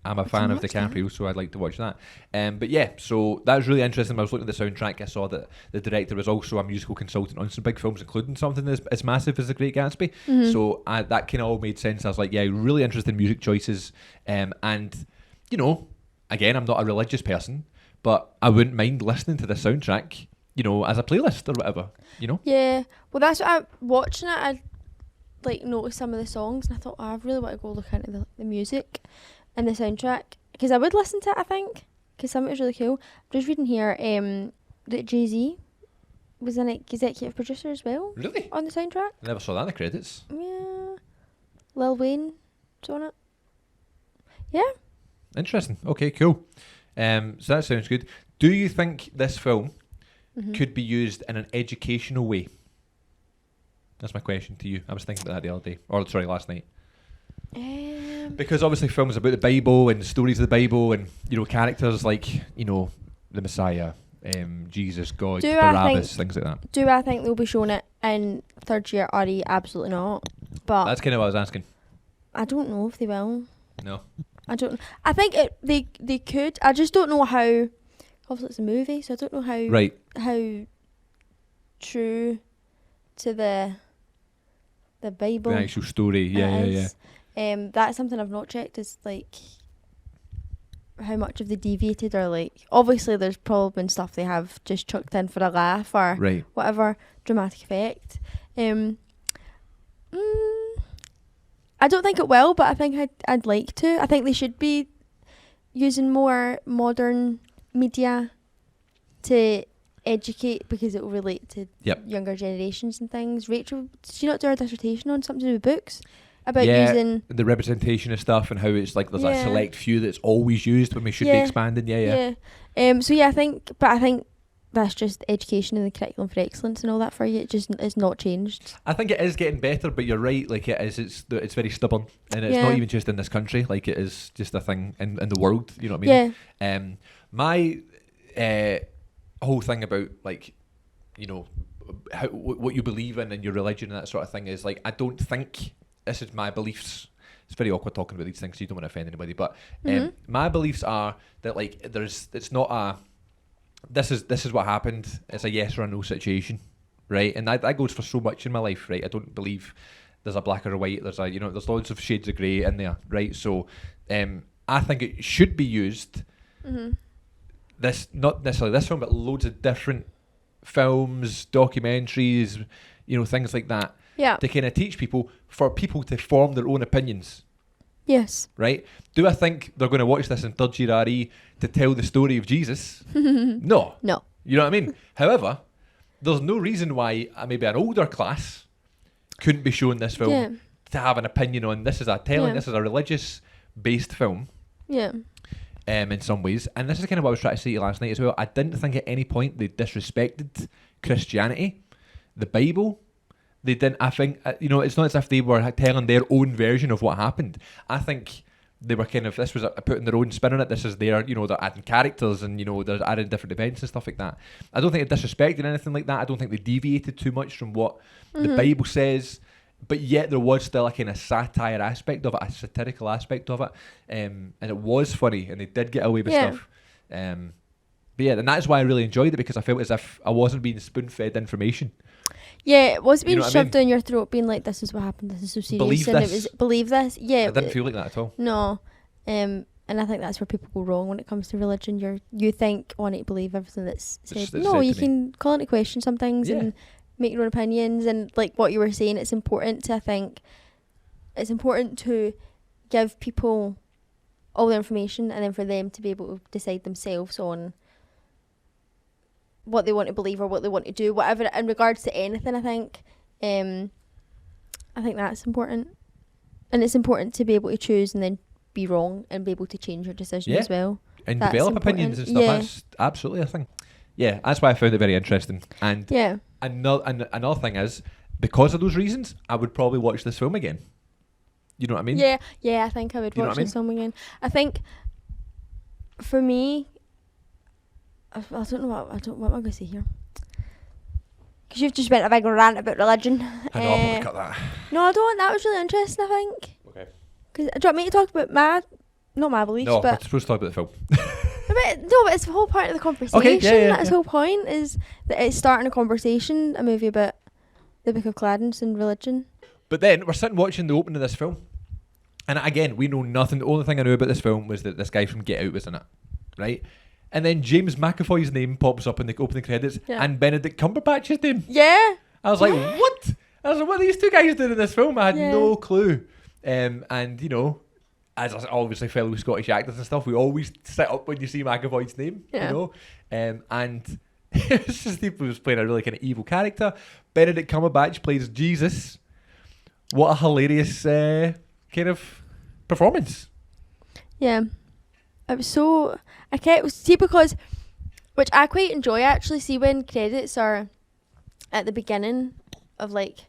I'm a fan of DiCaprio, so I'd like to watch that. But yeah, so that was really interesting. When I was looking at the soundtrack, I saw that the director was also a musical consultant on some big films, including something as massive as The Great Gatsby. So that kind of all made sense. I was like, yeah, really interesting music choices. And, you know, again, I'm not a religious person, but I wouldn't mind listening to the soundtrack, you know, as a playlist or whatever, you know? Yeah. Well, that's what watching it, I like noticed some of the songs and I thought, I really want to go look into the music and the soundtrack, because I would listen to it, I think, because some of it was really cool. I'm just reading here that Jay-Z was an executive producer as well. Really? On the soundtrack. I never saw that in the credits. Yeah. Lil Wayne's on it. Yeah. Interesting. Okay, cool. So that sounds good. Do you think this film could be used in an educational way? That's my question to you. I was thinking about that the other day. Or, sorry, last night. Because obviously films about the Bible and stories of the Bible and, you know, characters like, you know, the Messiah, Jesus, God, Barabbas, things like that. Do I think they'll be showing it in third year RE? Absolutely not. But that's kind of what I was asking. I don't know if they will. No. I don't. I think they could. I just don't know how. Obviously, it's a movie, so I don't know how true to the Bible. The actual story, yeah. That's something I've not checked. Is like how much have they deviated, or like obviously there's probably been stuff they have just chucked in for a laugh or whatever dramatic effect. I don't think it will, but I think I'd like to. I think they should be using more modern media to educate because it will relate to Yep. younger generations and things. Rachel, did she not do her dissertation on something to do with books? About Yeah, using... the representation of stuff and how it's like there's a Yeah. select few that's always used when we should be Yeah. expanding. Yeah. So yeah, I think that's just education and the curriculum for excellence and all that for you. It just is not changed. I think it is getting better, but you're right. Like it is, it's very stubborn, and it's Yeah. not even just in this country. Like it is just a thing in the world. You know what I mean? Yeah. My whole thing about like, you know, what you believe in and your religion and that sort of thing is like, I don't think, this is my beliefs. It's very awkward talking about these things, so you don't want to offend anybody. But my beliefs are that like it's not a this is what happened. It's a yes or a no situation, right? And that goes for so much in my life, right? I don't believe there's a black or a white. There's loads of shades of grey in there, right? So I think it should be used. This, not necessarily this film, but loads of different films, documentaries, things like that. Yeah. To kind of teach people, for people to form their own opinions. Yes. Right? Do I think they're going to watch this in third year RE to tell the story of Jesus? No. No. You know what I mean? However, there's no reason why maybe an older class couldn't be shown this film to have an opinion on this is a religious based film. Yeah. In some ways. And this is kind of what I was trying to say to you last night as well. I didn't think at any point they disrespected Christianity, the Bible. They didn't. I think, it's not as if they were telling their own version of what happened. I think they were this was putting their own spin on it. This is they're adding characters and, they're adding different events and stuff like that. I don't think they disrespected anything like that. I don't think they deviated too much from what the Bible says. But yet there was still a kind of satire aspect of it, a satirical aspect of it. And it was funny and they did get away with stuff. But yeah, and that's why I really enjoyed it, because I felt as if I wasn't being spoon-fed information. Yeah, it was being what I shoved mean? down your throat, being like, this is what happened, this is so serious. Believe and this. it was, believe this. Yeah. I didn't feel like that at all. No. And I think that's where people go wrong when it comes to religion. You think, I need to believe everything that's said. It's No, said you to me. can call into question some things and make your own opinions. And like what you were saying, it's important to give people all the information and then for them to be able to decide themselves on what they want to believe or what they want to do, whatever, in regards to anything. I think that's important. And it's important to be able to choose and then be wrong and be able to change your decision as well. And That's develop important. opinions and stuff. Yeah. That's absolutely a thing. Yeah, that's why I found it very interesting. And Yeah. another thing is, because of those reasons, I would probably watch this film again. You know what I mean? Yeah, I think I would You know watch what I this film again. I think for me, I don't know what am I going to say here? Because you've just went a big rant about religion. I know, I'm going to cut that. No, I don't. That was really interesting, I think. Okay. Because do you want me to talk about not my beliefs, No, we're but supposed to talk about the film. but it's the whole part of the conversation. Okay, yeah. That's the whole point, is that it's starting a conversation, a movie about the Book of Clarence and religion. But then we're sitting watching the opening of this film, and again, we know nothing. The only thing I knew about this film was that this guy from Get Out was in it, right? And then James McAvoy's name pops up in the opening credits, and Benedict Cumberbatch's name. Yeah. I was like, what? I was like, what are these two guys doing in this film? I had no clue. And, as obviously fellow Scottish actors and stuff, we always sit up when you see McAvoy's name, and it's just he was playing a really kind of evil character. Benedict Cumberbatch plays Jesus. What a hilarious kind of performance. Yeah. It was so... because... Which I quite enjoy, actually. See, when credits are at the beginning of, like,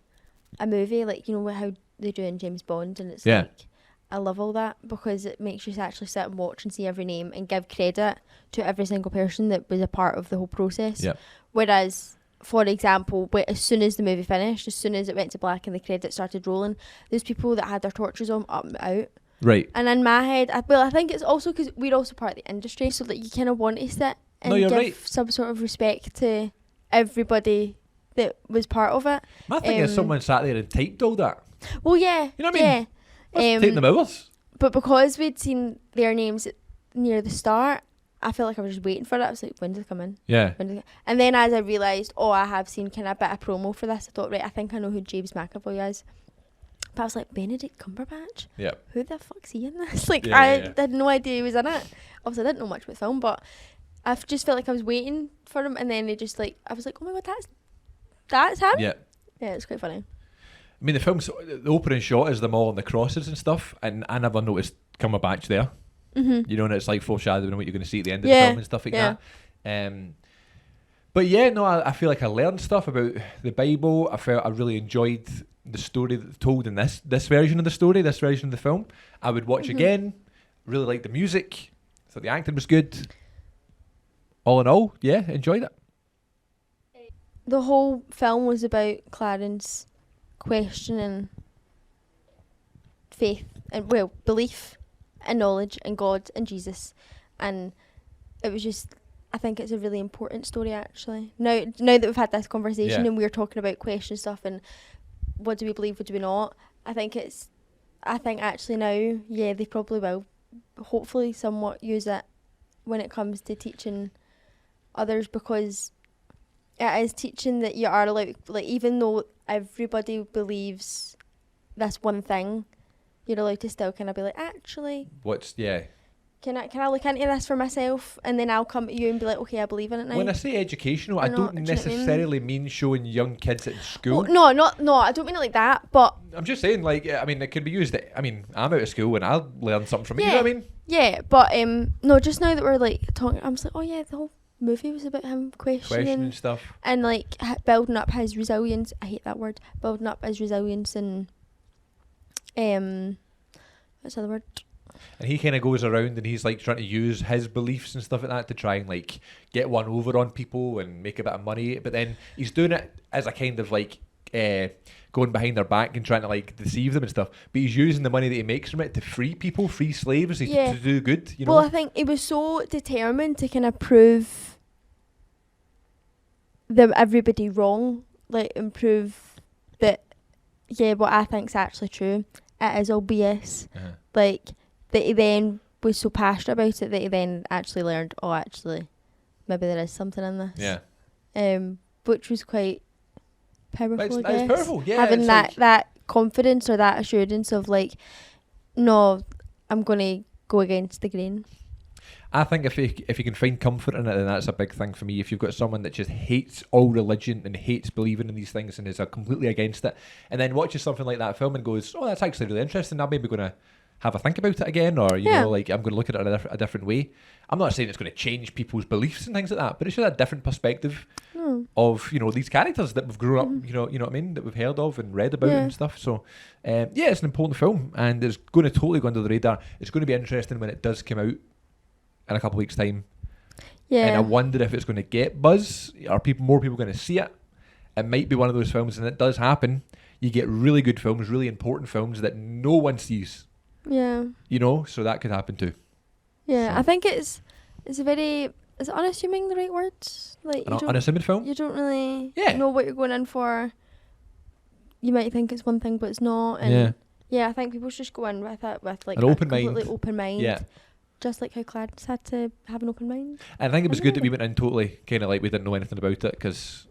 a movie, like, how they do in James Bond, and it's like... I love all that, because it makes you actually sit and watch and see every name and give credit to every single person that was a part of the whole process. Yeah. Whereas, for example, as soon as the movie finished, as soon as it went to black and the credits started rolling, there's people that had their torches on up and out. Right. And in my head, I think it's also because we're also part of the industry, so that you kind of want to sit and give some sort of respect to everybody that was part of it. My thing is, someone sat there and typed all that. Well, yeah. You know what I mean? It's taking them hours. But because we'd seen their names near the start, I felt like I was just waiting for it. I was like, when did they come in? Yeah. And then as I realised, I have seen kind of a bit of promo for this, I thought, right, I think I know who James McAvoy is. But I was like, Benedict Cumberbatch? Yeah. Who the fuck's he in this? Like, I had no idea he was in it. Obviously, I didn't know much about film, but I just felt like I was waiting for him, and then they just like, I was like, oh my god, that's him. Yeah. Yeah, it's quite funny. I mean, the opening shot is them all on the crosses and stuff, and I never noticed Cumberbatch there. Mm-hmm. You know, and it's like foreshadowing what you're going to see at the end of Yeah, the film and stuff like yeah. that. But yeah, no, I feel like I learned stuff about the Bible. I felt I really enjoyed the story that's told in this version of the story, this version of the film. I would watch again. Really liked the music. Thought the acting was good. All in all, yeah, enjoyed it. The whole film was about Clarence questioning faith and, well, belief and knowledge and God and Jesus, and it was just, I think it's a really important story actually. Now that we've had this conversation and we're talking about question stuff and what do we believe, what do we not, I think actually now, yeah, they probably will hopefully somewhat use it when it comes to teaching others, because it is teaching that you are allowed, like, even though everybody believes this one thing, you're allowed to still kind of be like, actually, can I look into this for myself, and then I'll come to you and be like, okay, I believe in it now. When I say educational, I don't necessarily mean showing young kids at school. No, I don't mean it like that, but I'm just saying, like, I mean, it could be used. I'm out of school and I'll learn something from it. You know what I mean? Yeah, but no, just now that we're like talking, I'm just like, oh yeah, the whole movie was about him questioning stuff and like building up his resilience. I hate that word. Building up his resilience and what's the other word? And he kind of goes around and he's like trying to use his beliefs and stuff like that to try and like get one over on people and make a bit of money. But then he's doing it as a kind of like going behind their back and trying to like deceive them and stuff. But he's using the money that he makes from it to free people, free slaves, to do good. You know? Well, I think he was so determined to kind of prove them everybody wrong, like, and prove that what I think's actually true. It is all BS. Like, that he then was so passionate about it that he then actually learned, oh, actually, maybe there is something in this. Yeah. Which was quite powerful, I guess. It's powerful, yeah. Having that confidence or that assurance of like, no, I'm going to go against the grain. I think if you can find comfort in it, then that's a big thing for me. If you've got someone that just hates all religion and hates believing in these things and is completely against it, and then watches something like that film and goes, oh, that's actually really interesting, I'm maybe going to have a think about it again, or you know, like, I'm going to look at it a different way. I'm not saying it's going to change people's beliefs and things like that, but it's just a different perspective of, you know, these characters that we've grown up, you know what I mean, that we've heard of and read about and stuff. So it's an important film, and it's going to totally go under the radar. It's going to be interesting when it does come out in a couple of weeks' time. Yeah. And I wonder if it's going to get buzz. Are more people going to see it? It might be one of those films, and it does happen. You get really good films, really important films that no one sees. Yeah. You know, so that could happen too. Yeah, so. I think it's a very, is unassuming the right words? Like, an unassuming film? You don't really know what you're going in for. You might think it's one thing, but it's not. And I think people should just go in with it with like an open completely open mind. Yeah. Just like how Clarence had to have an open mind. I think it was good that we went in totally kind of like we didn't know anything about it, because,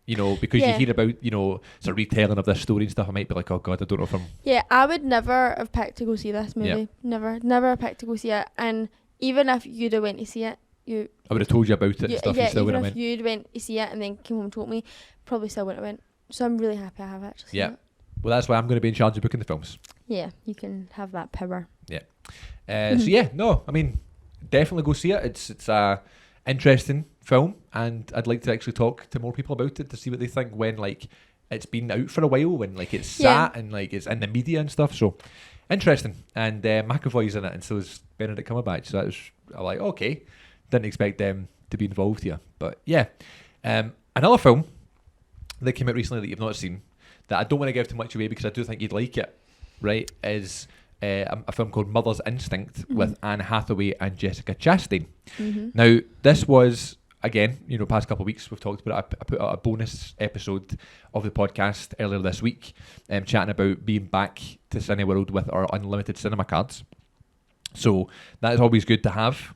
you know, because you hear about, you know, it's a retelling of this story and stuff, I might be like, oh God, I don't know if I'm... Yeah, I would never have picked to go see this movie. Yeah. Never have picked to go see it. And even if you'd have went to see it, I would have told you about it and stuff, you still wouldn't have went. Even if you'd went to see it and then came home and told me, probably still wouldn't have went. So I'm really happy I have actually seen it. Well, that's why I'm going to be in charge of booking the films. Yeah, you can have that power. Yeah. So yeah, no, I mean... definitely go see it. It's a interesting film, and I'd like to actually talk to more people about it to see what they think when like it's been out for a while, when like it's sat and like it's in the media and stuff. So interesting. And McAvoy's in it, and so is Benedict Cumberbatch. So that was like, okay, didn't expect them to be involved here. But yeah, another film that came out recently that you've not seen, that I don't want to give too much away because I do think you'd like it, right, is a film called Mother's Instinct with Anne Hathaway and Jessica Chastain. Now, this was, again, you know, past couple of weeks we've talked about it. I put out a bonus episode of the podcast earlier this week, chatting about being back to Cineworld with our unlimited cinema cards. So that is always good to have.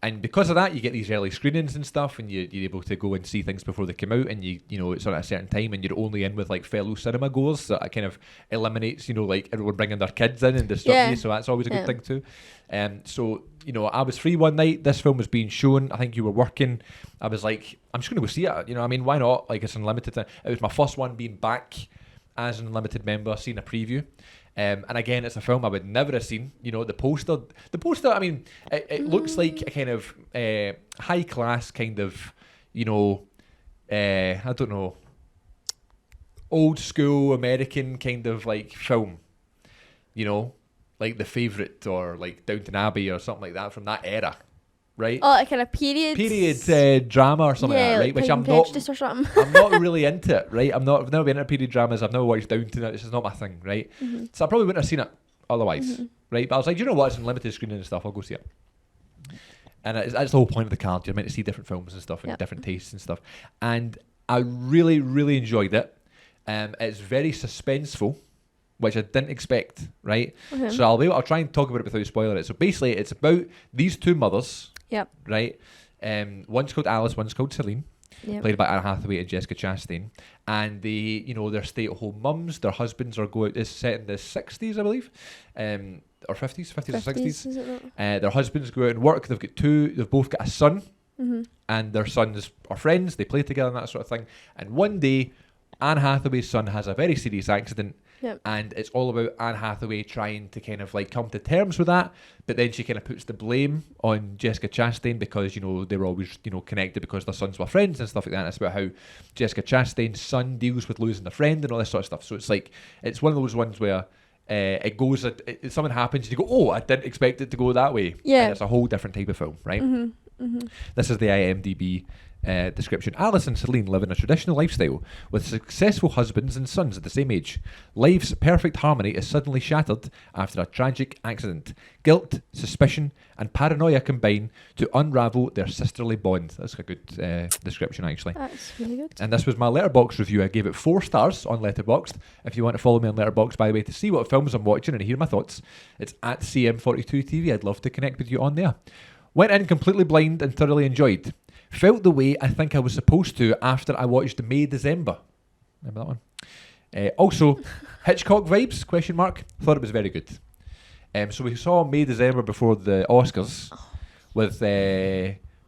And because of that, you get these early screenings and stuff, and you're able to go and see things before they come out, and you know it's on at a certain time, and you're only in with like fellow cinema goers. So that kind of eliminates, you know, like everyone bringing their kids in and disrupting you. So that's always a good thing too. So you know, I was free one night. This film was being shown. I think you were working. I was like, I'm just going to go see it. You know, I mean, why not? Like, it's unlimited. It was my first one being back as an unlimited member, seeing a preview. And again, it's a film I would never have seen. You know, the poster, I mean, it looks like a kind of high class kind of, you know, I don't know, old school American kind of like film, you know, like The Favourite or like Downton Abbey or something like that from that era. Right? Oh, like kind of period drama or something like that, right? Like Which I'm not. Or something. I'm not really into it, right? I've never been into period dramas. I've never watched Downton. This is not my thing, right? Mm-hmm. So I probably wouldn't have seen it otherwise, right? But I was like, you know what? It's in limited screening and stuff. I'll go see it. And that's the whole point of the card. You're meant to see different films and stuff and different tastes and stuff. And I really, really enjoyed it. It's very suspenseful, which I didn't expect, right? Okay. So I'll try and talk about it without spoiling it. So basically, it's about these two mothers. Yep. Right. One's called Alice, one's called Celine. Yep. Played by Anne Hathaway and Jessica Chastain. And they, you know, they're stay-at-home mums. Their husbands are it's set in the 60s, I believe, or 50s or 60s. Is it not? Their husbands go out and work. They've both got a son, and their sons are friends. They play together and that sort of thing. And one day, Anne Hathaway's son has a very serious accident. Yep. And it's all about Anne Hathaway trying to kind of like come to terms with that, but then she kind of puts the blame on Jessica Chastain because, you know, they were always, you know, connected because their sons were friends and stuff like that. And it's about how Jessica Chastain's son deals with losing a friend and all this sort of stuff. So it's like, it's one of those ones where something happens and you go, oh, I didn't expect it to go that way. Yeah. And it's a whole different type of film, right? This is the IMDb description. Alice and Celine live in a traditional lifestyle with successful husbands and sons at the same age. Life's perfect harmony is suddenly shattered after a tragic accident. Guilt, suspicion and paranoia combine to unravel their sisterly bond. That's a good description, actually. That's really good. And this was my Letterboxd review. I gave it 4 stars on Letterboxd. If you want to follow me on Letterboxd, by the way, to see what films I'm watching and hear my thoughts, it's at CM42TV. I'd love to connect with you on there. Went in completely blind and thoroughly enjoyed. Felt the way I think I was supposed to after I watched May December. Remember that one? Also, Hitchcock vibes, ? Thought it was very good. So we saw May December before the Oscars with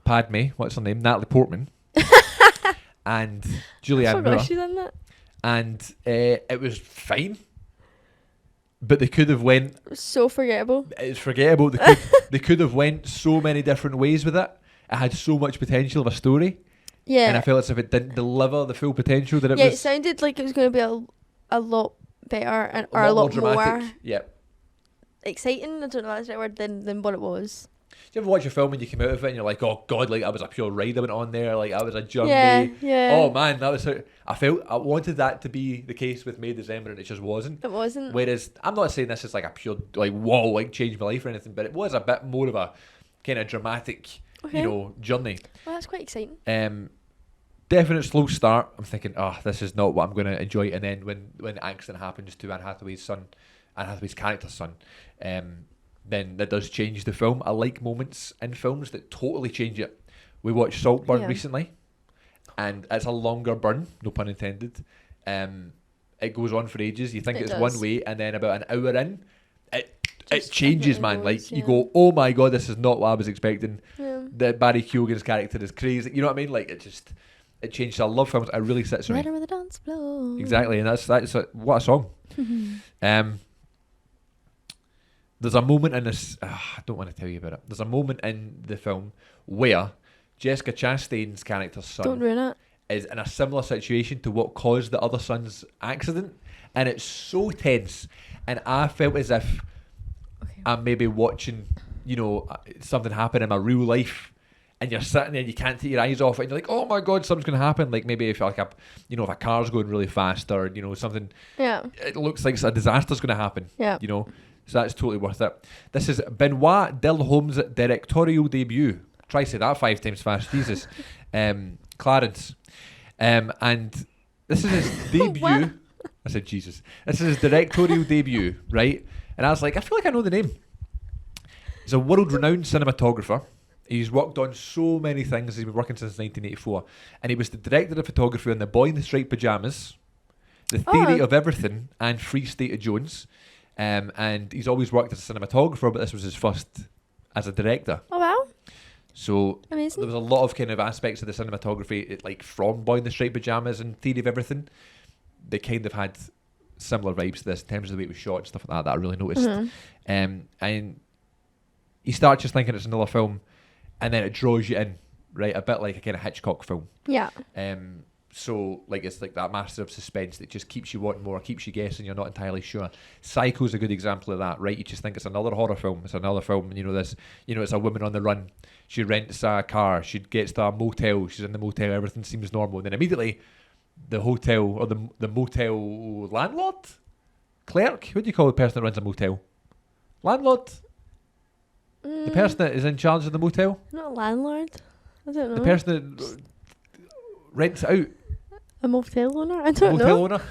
Padme, what's her name? Natalie Portman. And Julianne Moore. She's in that. And it was fine. But they could have went... It was so forgettable. It's forgettable. They could have went so many different ways with it. It had so much potential of a story. Yeah. And I felt as if it didn't deliver the full potential that it was. Yeah, it sounded like it was going to be a lot better or a lot more exciting, I don't know if that's the right word, than what it was. Do you ever watch a film and you come out of it and you're like, oh God, like that was a pure ride I went on there, like that was a journey. Yeah. Oh man, that was I wanted that to be the case with May December and it just wasn't. It wasn't. Whereas, I'm not saying this is like a pure, like, whoa, like changed my life or anything, but it was a bit more of a kind of dramatic, you know, journey. Well, that's quite exciting. Definite slow start. I'm thinking, this is not what I'm going to enjoy. And then when the accident happens to Anne Hathaway's character's son, then that does change the film. I like moments in films that totally change it. We watched Saltburn recently, and it's a longer burn, no pun intended. It goes on for ages. You think it's one way, and then about an hour in, it changes, man. Like, you go, oh my God, this is not what I was expecting. That Barry Keoghan's character is crazy. You know what I mean? Like, it changed. So I love films. It really sits with me. Better with the dance floor. Exactly, and that's what a song. There's a moment in this. I don't want to tell you about it. There's a moment in the film where Jessica Chastain's character's son Don't ruin it. is in a similar situation to what caused the other son's accident, and it's so tense. And I felt as if I'm maybe watching, you know, something happen in my real life, and you're sitting there and you can't take your eyes off it, and you're like, oh my God, something's going to happen. Like maybe if if a car's going really fast, or you know something, it looks like a disaster's going to happen. You know, so that's totally worth it. This is Benoit Delhome's directorial debut. Try to say that 5 times fast, Jesus. Clarence, and this is his debut. I said Jesus. This is his directorial debut, right? And I was like, I feel like I know the name. He's a world-renowned cinematographer. He's worked on so many things. He's been working since 1984. And he was the director of photography on The Boy in the Striped Pyjamas, The Theory of Everything, and Free State of Jones. And he's always worked as a cinematographer, but this was his first as a director. Oh, wow. So Amazing. there was a lot of kind of aspects of the cinematography, like from Boy in the Striped Pyjamas and Theory of Everything. They kind of had similar vibes to this in terms of the way it was shot and stuff like that I really noticed. And you start just thinking it's another film, and then it draws you in, right? A bit like a kind of Hitchcock film. Yeah. So like it's like that master of suspense that just keeps you wanting more, keeps you guessing, you're not entirely sure. Psycho's a good example of that, right? You just think it's another horror film, it's another film, and it's a woman on the run. She rents a car, she gets to a motel, she's in the motel, everything seems normal, and then immediately the hotel or the motel landlord? Clerk? What do you call the person that runs a motel? Landlord? The person that is in charge of the motel? Not a landlord. I don't know. The person that rents it out? A motel owner? I don't Motel know. owner?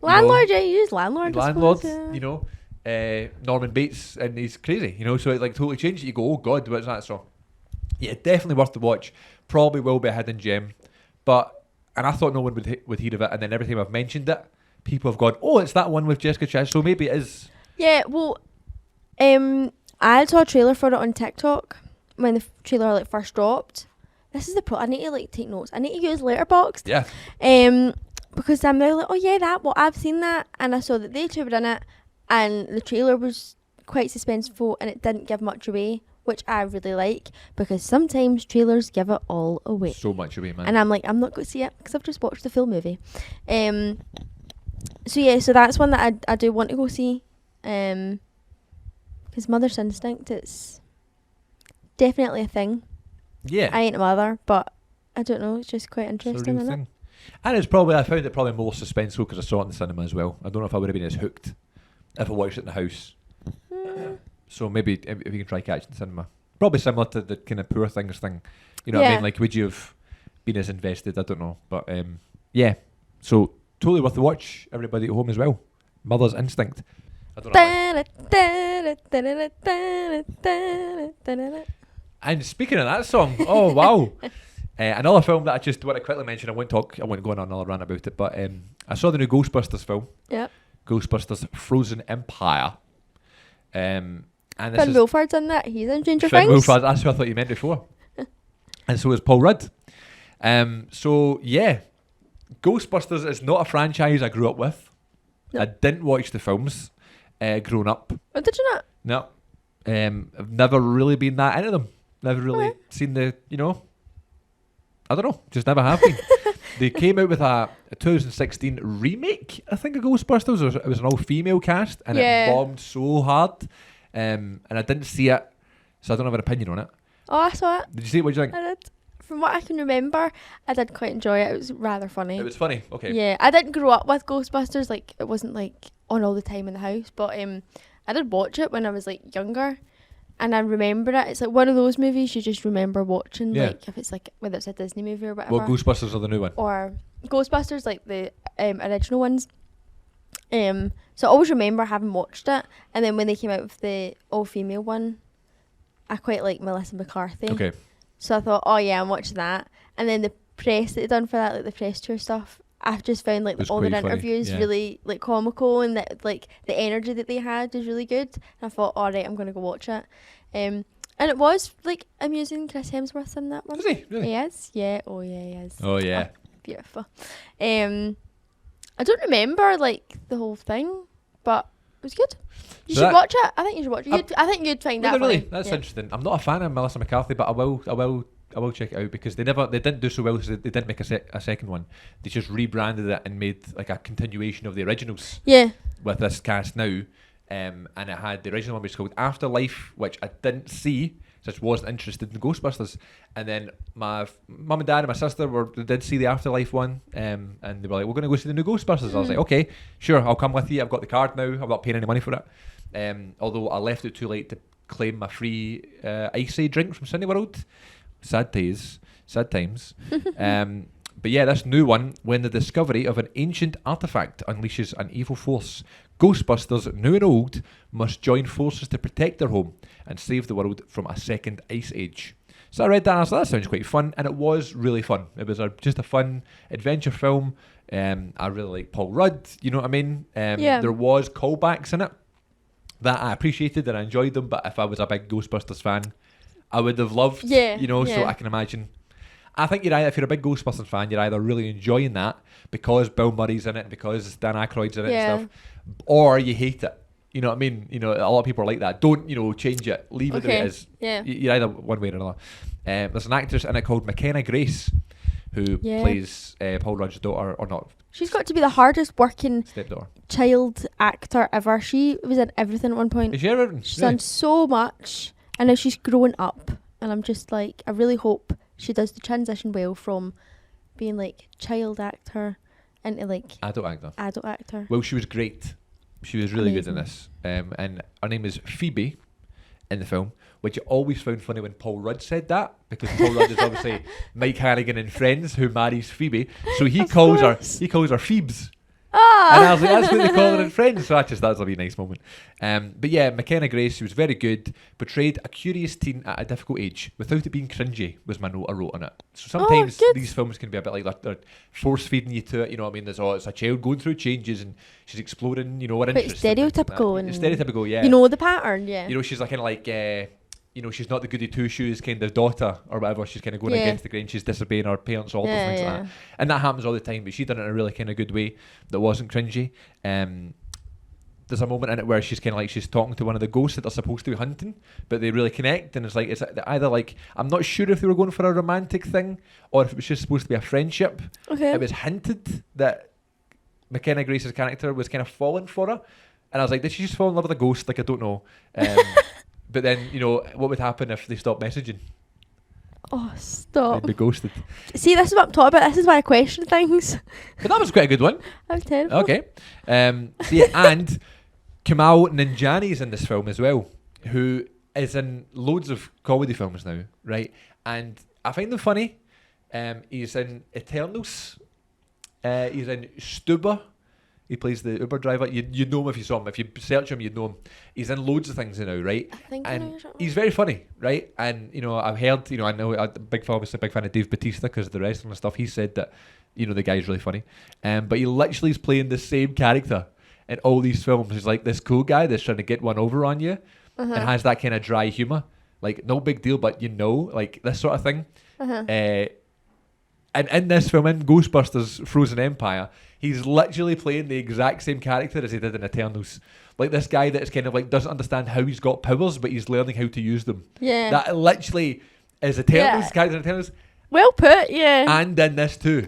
Landlord, yeah, you use landlord. Landlord, I suppose, yeah. Norman Bates, and he's crazy, so it like totally changed it. You go, oh God, what's that? So, yeah, definitely worth the watch. Probably will be a hidden gem, and I thought no one would hear of it, and then every time I've mentioned it, people have gone, oh, it's that one with Jessica Chastain, so maybe it is. Yeah, well, I saw a trailer for it on TikTok when the trailer like first dropped. This is the I need to like take notes. I need to use Letterboxd. Yeah. Because I'm now like, oh yeah, I've seen that, and I saw that they two were in it, and the trailer was quite suspenseful, and it didn't give much away, which I really like, because sometimes trailers give it all away. So much away, man. And I'm like, I'm not going to see it because I've just watched the full movie. So yeah, so that's one that I do want to go see. Because Mother's Instinct, it's definitely a thing. Yeah. I ain't a mother, but I don't know, it's just quite It's a interesting, real isn't it? thing. And I found it probably more suspenseful because I saw it in the cinema as well. I don't know if I would have been as hooked if I watched it in the house. So maybe if you can try catch it in the cinema. Probably similar to the kind of Poor Things thing. You know what I mean? Like, would you have been as invested? I don't know. But yeah. So totally worth the watch, everybody at home as well. Mother's Instinct. I don't know. And speaking of that song, oh wow. Another film that I just want to quickly mention, I won't go on another rant about it, but I saw the new Ghostbusters film. Yep. Ghostbusters Frozen Empire. And this Finn Wolfhard's in that. He's in Stranger Finn Things. Wolfhard, that's what I thought you meant before. And so is Paul Rudd. So yeah, Ghostbusters is not a franchise I grew up with. No. I didn't watch the films growing up. Oh, did you not? No. I've never really been that into them. Never really seen the, I don't know, just never have been. They came out with a 2016 remake, I think, of Ghostbusters. It was an all-female cast, and it bombed so hard. And I didn't see it, so I don't have an opinion on it. Oh, I saw it. Did you see it? What did you think? I did. From what I can remember, I did quite enjoy it. It was rather funny. It was funny, okay. Yeah, I didn't grow up with Ghostbusters. Like, it wasn't, like, on all the time in the house. But I did watch it when I was, like, younger. And I remember it. It's like one of those movies you just remember watching, like if it's like whether it's a Disney movie or whatever. Well, Ghostbusters are the new one. Or Ghostbusters, like the original ones. So I always remember having watched it, and then when they came out with the all-female one, I quite like Melissa McCarthy. Okay. So I thought, oh yeah, I'm watching that. And then the press that they done for that, like the press tour stuff, I've just found like all their interviews really like comical, and that like the energy that they had was really good. And I thought, all right, I'm gonna go watch it. And it was like amusing. Chris Hemsworth in that one. Is he really? He is. Yeah. Oh yeah, he is. Oh yeah. Oh, beautiful. I don't remember like the whole thing, but it was good. You should watch it. I think you should watch it. I think you'd find that really funny. That's interesting. I'm not a fan of Melissa McCarthy, but I will check it out, because they didn't do so well, so they didn't make a second one. They just rebranded it and made like a continuation of the originals. Yeah. With this cast now, and it had the original one, which was called Afterlife, which I didn't see, just wasn't interested in Ghostbusters. And then my mum and dad and my sister did see the Afterlife one, and they were like, "We're going to go see the new Ghostbusters." I was like, "Okay, sure, I'll come with you. I've got the card now. I'm not paying any money for it." Although I left it too late to claim my free icy drink from Cineworld. Sad times. But yeah, this new one, when the discovery of an ancient artifact unleashes an evil force, Ghostbusters, new and old, must join forces to protect their home and save the world from a second ice age. So I read that and I was like, that sounds quite fun, and it was really fun. It was just a fun adventure film. I really like Paul Rudd, you know what I mean? There was callbacks in it that I appreciated and I enjoyed them, but if I was a big Ghostbusters fan, I would have loved, so I can imagine. I think if you're a big Ghostbusters fan, you're either really enjoying that because Bill Murray's in it, because Dan Aykroyd's in it and stuff, or you hate it. You know what I mean? You know, a lot of people are like that. Don't, change it. Leave it the way it is. Yeah. You're either one way or another. There's an actress in it called McKenna Grace who plays Paul Rudd's daughter, or not. She's got to be the hardest working Stepdaughter. child actor ever. She was in everything at one point. Is she everything? She's done so much, and now she's growing up. And I'm just like, I really hope she does the transition well from being like child actor into like adult actor. Well, she was great. She was really good in this. And her name is Phoebe in the film, which I always found funny when Paul Rudd said that, because Paul Rudd is obviously Mike Hannigan in Friends, who marries Phoebe. So he calls her Phoebes. And I was like, that's what they call her in Friends. So that's a really nice moment. But yeah, McKenna Grace, she was very good, portrayed a curious teen at a difficult age without it being cringy, was my note I wrote on it. So sometimes these films can be a bit like they're force feeding you to it, you know what I mean? It's a child going through changes and she's exploring, her interests. Quite stereotypical. It's stereotypical, yeah. You know the pattern, yeah. She's like kind of like... she's not the goody two-shoes kind of daughter or whatever. She's kind of going against the grain. She's disobeying her parents' orders, things like that. And that happens all the time, but she done it in a really kind of good way that wasn't cringy. There's a moment in it where she's kind of like, she's talking to one of the ghosts that they're supposed to be hunting, but they really connect, and it's either like, I'm not sure if they were going for a romantic thing or if it was just supposed to be a friendship. Okay. It was hinted that McKenna Grace's character was kind of falling for her, and I was like, did she just fall in love with a ghost? Like, I don't know. But then, what would happen if they stopped messaging? Oh, stop. They'd be ghosted. See, this is what I'm talking about. This is why I question things. But that was quite a good one. I'm terrible. Okay. And Kamal Nanjiani's in this film as well, who is in loads of comedy films now, right? And I find them funny. He's in Eternals. He's in Stuber. He plays the Uber driver. You'd know him if you saw him. If you search him, you'd know him. He's in loads of things now, right? I think and I know you're talking he's very funny, right? And, I've heard, I know I'm obviously a big fan of Dave Bautista because of the wrestling and stuff. He said that, the guy's really funny. But he literally is playing the same character in all these films. He's like this cool guy that's trying to get one over on you and has that kind of dry humour. Like, no big deal, but like this sort of thing. And in this film, in Ghostbusters Frozen Empire, he's literally playing the exact same character as he did in Eternals. Like this guy that's kind of like doesn't understand how he's got powers, but he's learning how to use them. Yeah. That literally is Eternals, character in Eternals. Well put, yeah. And in this too,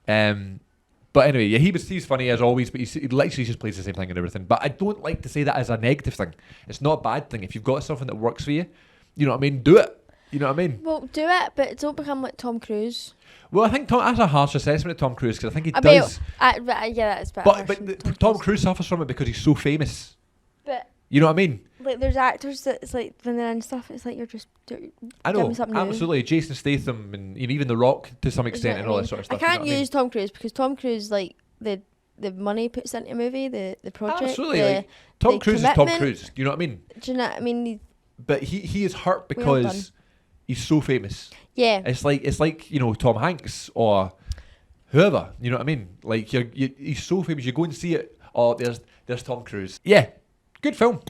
But anyway, he's funny as always, but he literally just plays the same thing and everything. But I don't like to say that as a negative thing. It's not a bad thing. If you've got something that works for you, you know what I mean, do it. You know what I mean? Well, do it, but don't become like Tom Cruise. Well, I think that's a harsh assessment of Tom Cruise, because I think he does. Yeah, that's better. But Tom Cruise suffers from it because he's so famous. But you know what I mean? Like, there's actors that it's like when they're in stuff, it's like you're just. I know, absolutely. Jason Statham and even The Rock to some extent and all that sort of stuff. I can't use Tom Cruise because Tom Cruise, like the money puts into a movie, the project. Absolutely, Tom Cruise is Tom Cruise. You know what I mean? Do you know what I mean? But he is hurt because he's so famous. Yeah. It's like Tom Hanks or whoever. You know what I mean? Like he's so famous. You go and see it. Oh, there's Tom Cruise. Yeah, good film.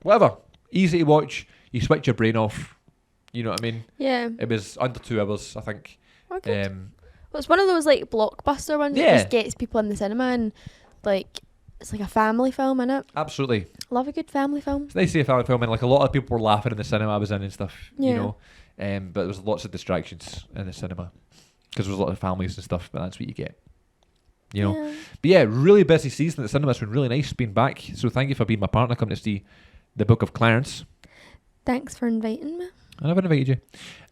Whatever. Easy to watch. You switch your brain off. You know what I mean? Yeah. It was under 2 hours, I think. Okay. Well, it's one of those like blockbuster ones that just gets people in the cinema, and like it's like a family film, innit? Absolutely. Love a good family film. It's nice to see a family film, and like a lot of people were laughing in the cinema I was in and stuff. Yeah. But there was lots of distractions in the cinema because there was a lot of families and stuff. But that's what you get. But yeah, really busy season at the cinema. It's been really nice being back. So thank you for being my partner coming to see the Book of Clarence. Thanks for inviting me. I never invited you.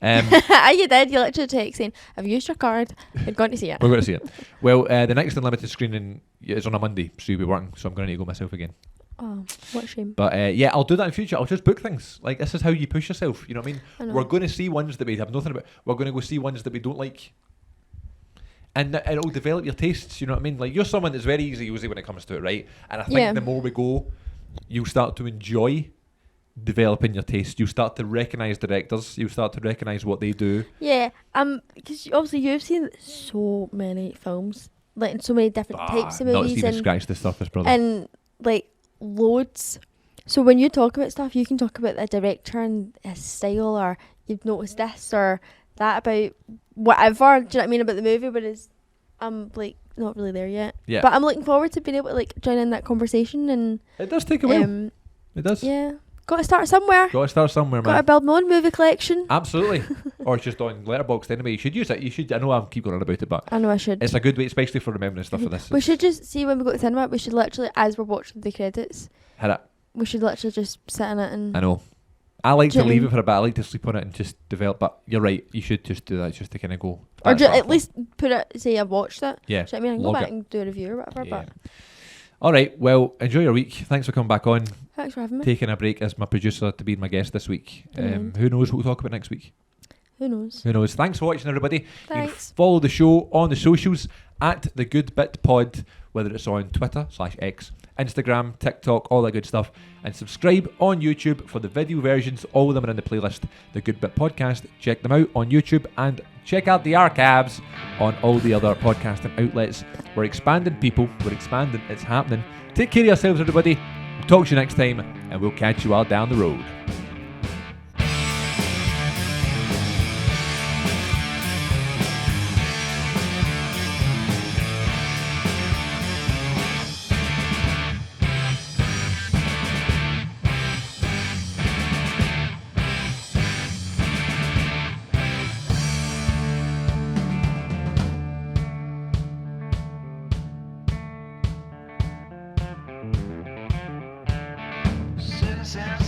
You did. You literally text saying, "I've used your card. We're going to see it." We're going to see it. Well, the next unlimited screening is on a Monday, so you'll be working. So I'm going to need to go myself again. Oh, what a shame. But I'll do that in future. I'll just book things. Like, this is how you push yourself. You know what I mean? We're going to see ones that we have nothing about. We're going to go see ones that we don't like. And it'll develop your tastes, you know what I mean? Like, you're someone that's very easy when it comes to it, right? And I think Yeah. the more we go, you'll start to enjoy developing your taste. You'll start to recognise directors. You'll start to recognise what they do. Yeah, because obviously you've seen so many films, like in so many different types of Not movies, even and scratch the surface, brother. and like loads. So when you talk about stuff, you can talk about the director and his style, or you've noticed this or that about whatever. Do you know what I mean about the movie? Whereas I'm like not really there yet. Yeah. But I'm looking forward to being able to like join in that conversation and It does take a while. It does. yeah. Got to start somewhere. Got to start somewhere, Got to man. build my own movie collection. Absolutely. Or it's just on Letterboxd anyway. You should use it. You should. I know I keep going on about it, but I know I should. it's a good way, especially for remembering stuff for this. We should just see when we go to cinema. We should literally, as we're watching the credits, Hit it. we should literally just sit in it and. I know. I like Do you to know leave what I it for a bit. I like to sleep on it and just develop. But you're right. You should just do that just to kind of go. Or That's just what I at least put it. Say I've watched it. Yeah. Do you know what I mean? I can log go back it. and do a review or whatever. Yeah. But All right. Well, enjoy your week. Thanks for coming back on. thanks for having me. Taking a break as my producer to be my guest this week. Brilliant. Who knows what we'll talk about next week? Who knows? Who knows? Thanks for watching, everybody. You can Thanks. follow the show on the socials at The Good Bit Pod, whether it's on Twitter/X, Instagram, TikTok, all that good stuff. And subscribe on YouTube for the video versions. All of them are in the playlist, The Good Bit Podcast. Check them out on YouTube and check out the archives on all the other podcasting outlets. We're expanding, people. We're expanding. It's happening. Take care of yourselves, everybody. We'll talk to you next time, and we'll catch you all down the road. Citizens